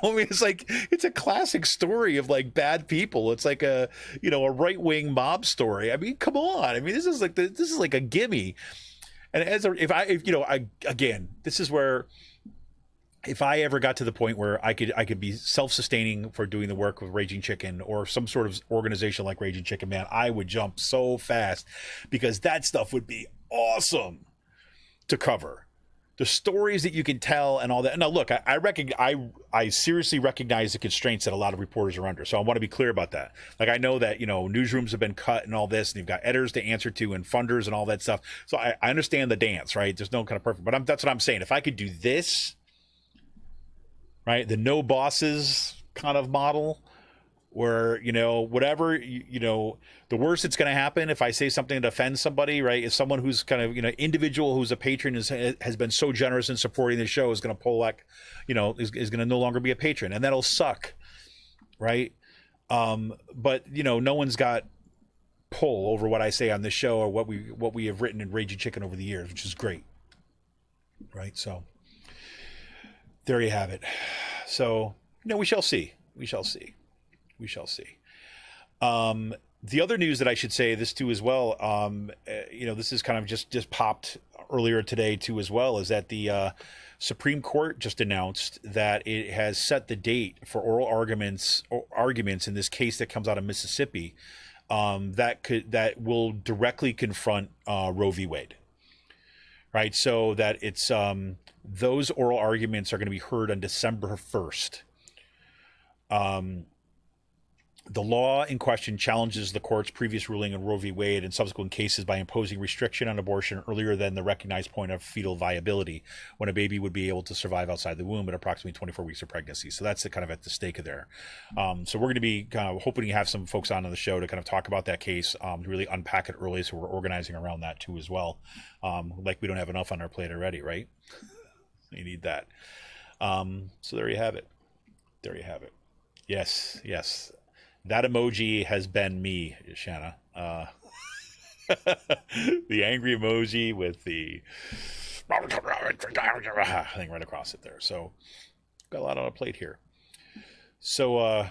C: mean, it's a classic story of like bad people. It's like a right-wing mob story. I mean, come on. I mean, this is like a gimme. And this is where, if I ever got to the point where I could be self-sustaining for doing the work with Raging Chicken or some sort of organization like Raging Chicken, man, I would jump so fast, because that stuff would be awesome to cover. The stories that you can tell and all that. Now, look, I seriously recognize the constraints that a lot of reporters are under. So I want to be clear about that. Like, I know that, newsrooms have been cut and all this, and you've got editors to answer to and funders and all that stuff. So I understand the dance, right? There's no kind of perfect, but that's what I'm saying. If I could do this, right, the no bosses kind of model, where whatever the worst that's going to happen if I say something that offends somebody, right, is someone who's kind of individual who's a patron has been so generous in supporting the show is going to pull like is going to no longer be a patron, and that'll suck, right? But no one's got pull over what I say on this show or what we have written in Raging Chicken over the years, which is great, right? So there you have it. So, we shall see. We shall see. We shall see. The other news that I should say this too as well, this is kind of just popped earlier today too as well, is that the Supreme Court just announced that it has set the date for oral arguments in this case that comes out of Mississippi, that will directly confront Roe v. Wade. Right, so that it's those oral arguments are going to be heard on December 1st. The law in question challenges the court's previous ruling in Roe v. Wade and subsequent cases by imposing restriction on abortion earlier than the recognized point of fetal viability, when a baby would be able to survive outside the womb at approximately 24 weeks of pregnancy. So that's kind of at the stake of there. So we're going to be kind of hoping to have some folks on the show to kind of talk about that case, to really unpack it early. So we're organizing around that too as well. Like we don't have enough on our plate already, right? You need that. So there you have it. There you have it. Yes. That emoji has been me, Shanna. The angry emoji with the thing right across it there. So got a lot on a plate here. So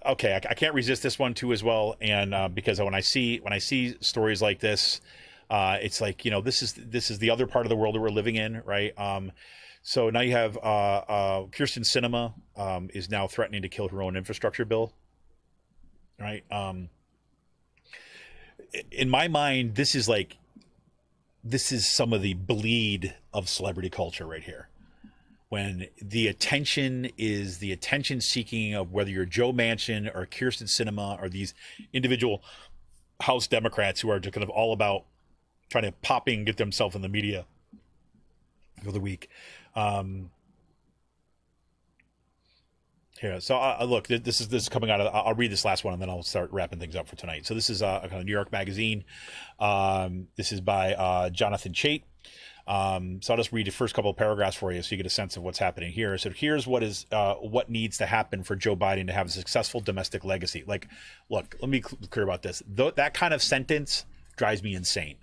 C: okay, I can't resist this one too as well, and because when I see stories like this, it's like this is the other part of the world that we're living in, right? So now you have Kirsten Sinema is now threatening to kill her own infrastructure bill, right? In my mind, this is some of the bleed of celebrity culture right here. When the attention is the attention seeking of whether you're Joe Manchin or Kirsten Sinema or these individual House Democrats who are just kind of all about trying to get themselves in the media for the week. Here, so look, this is coming out of. I'll read this last one and then I'll start wrapping things up for tonight. So this is a kind of New York Magazine. This is by Jonathan Chait. So I'll just read the first couple of paragraphs for you so you get a sense of what's happening here. So here's what needs to happen for Joe Biden to have a successful domestic legacy. Like, look, let me be clear about this. That kind of sentence drives me insane,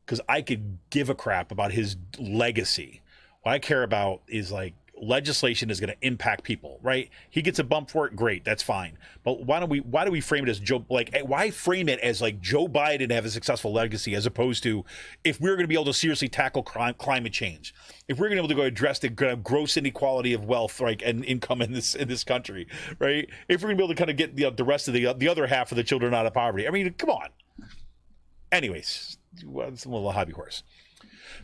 C: because I could give a crap about his legacy. What I care about is like legislation is going to impact people, right? He gets a bump for it, great, that's fine. But why do we frame it as why frame it as like Joe Biden have a successful legacy, as opposed to if we're going to be able to seriously tackle climate change, if we're going to be able to go address the gross inequality of wealth, right, and income in this country, right? If we're going to be able to kind of get the rest of the other half of the children out of poverty. I mean, come on. Anyways, it's a little hobby horse.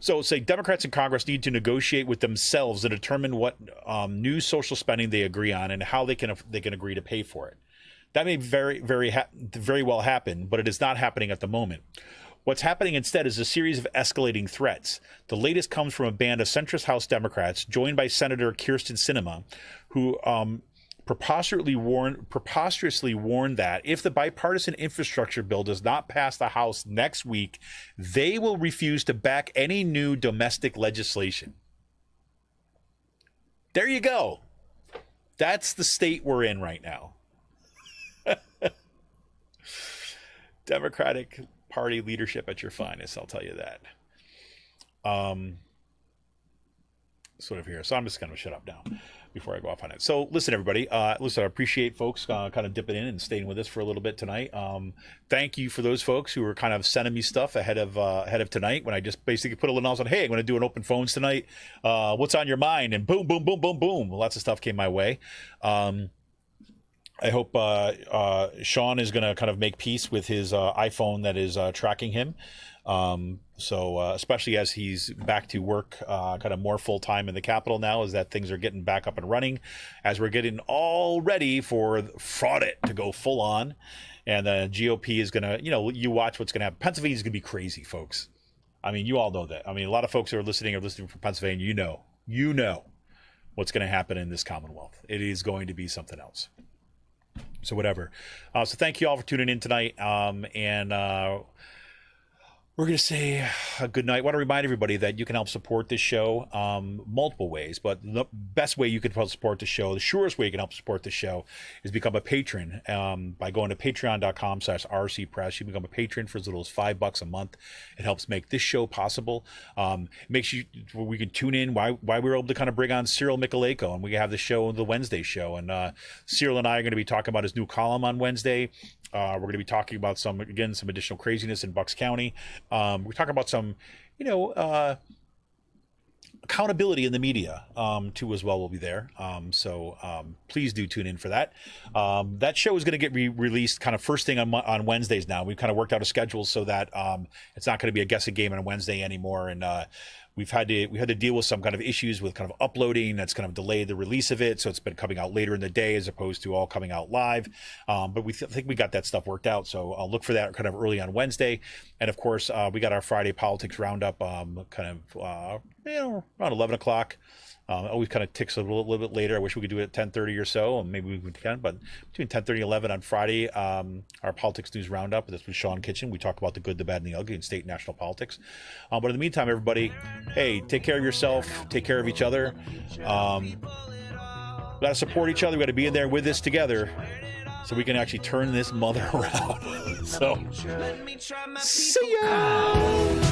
C: So say Democrats in Congress need to negotiate with themselves to determine what new social spending they agree on and how they can agree to pay for it. That may very well happen, but it is not happening at the moment. What's happening instead is a series of escalating threats. The latest comes from a band of centrist House Democrats, joined by Senator Kyrsten Sinema, who preposterously warned that if the bipartisan infrastructure bill does not pass the House next week, they will refuse to back any new domestic legislation. There you go. That's the state we're in right now. Democratic Party leadership at your finest, I'll tell you that. Sort of here. So I'm just going to shut up now before I go off on it. So listen, everybody. Listen, I appreciate folks kind of dipping in and staying with us for a little bit tonight. Thank you for those folks who were kind of sending me stuff ahead of tonight when I just basically put a little announcement. Hey, I'm going to do an open phones tonight. What's on your mind? And boom, boom, boom, boom, boom. Lots of stuff came my way. I hope Sean is going to kind of make peace with his iPhone that is tracking him. So especially as he's back to work kind of more full time in the Capitol now, as that things are getting back up and running, as we're getting all ready for fraud it to go full on. And the GOP is going to, you watch what's going to happen. Pennsylvania is going to be crazy, folks. I mean, you all know that. I mean, a lot of folks who are listening from Pennsylvania, you know what's going to happen in this Commonwealth. It is going to be something else. So whatever. So thank you all for tuning in tonight. And we're going to say a good night. I want to remind everybody that you can help support this show multiple ways, but the best way you can help support the show, the surest way you can help support the show, is become a patron by going to patreon.com/rcpress. You become a patron for as little as $5 a month. It helps make this show possible. Makes you we can tune in why we were able to kind of bring on Cyril Michaleko, and we have the show, the Wednesday show, and Cyril and I are going to be talking about his new column on Wednesday. We're going to be talking about some additional craziness in Bucks County. We're talking about some, accountability in the media, too, as well. Will be there. So please do tune in for that. That show is going to get released kind of first thing on Wednesdays now. We've kind of worked out a schedule so that it's not going to be a guessing game on a Wednesday anymore. And we had to deal with some kind of issues with kind of uploading that's kind of delayed the release of it, so it's been coming out later in the day as opposed to all coming out live. But we think we got that stuff worked out, so I'll look for that kind of early on Wednesday. And of course, we got our Friday politics roundup, kind of around 11 o'clock. Always kind of ticks a little bit later. I wish we could do it at 10:30 or so, and maybe we can. But between 10:30 and 11 on Friday, our politics news roundup. That's with Sean Kitchen. We talk about the good, the bad, and the ugly in state and national politics. But in the meantime, everybody, hey, take care of yourself. Take care of each other. We got to support each other. We got to be in there with this together, so we can actually turn this mother around. So, see ya.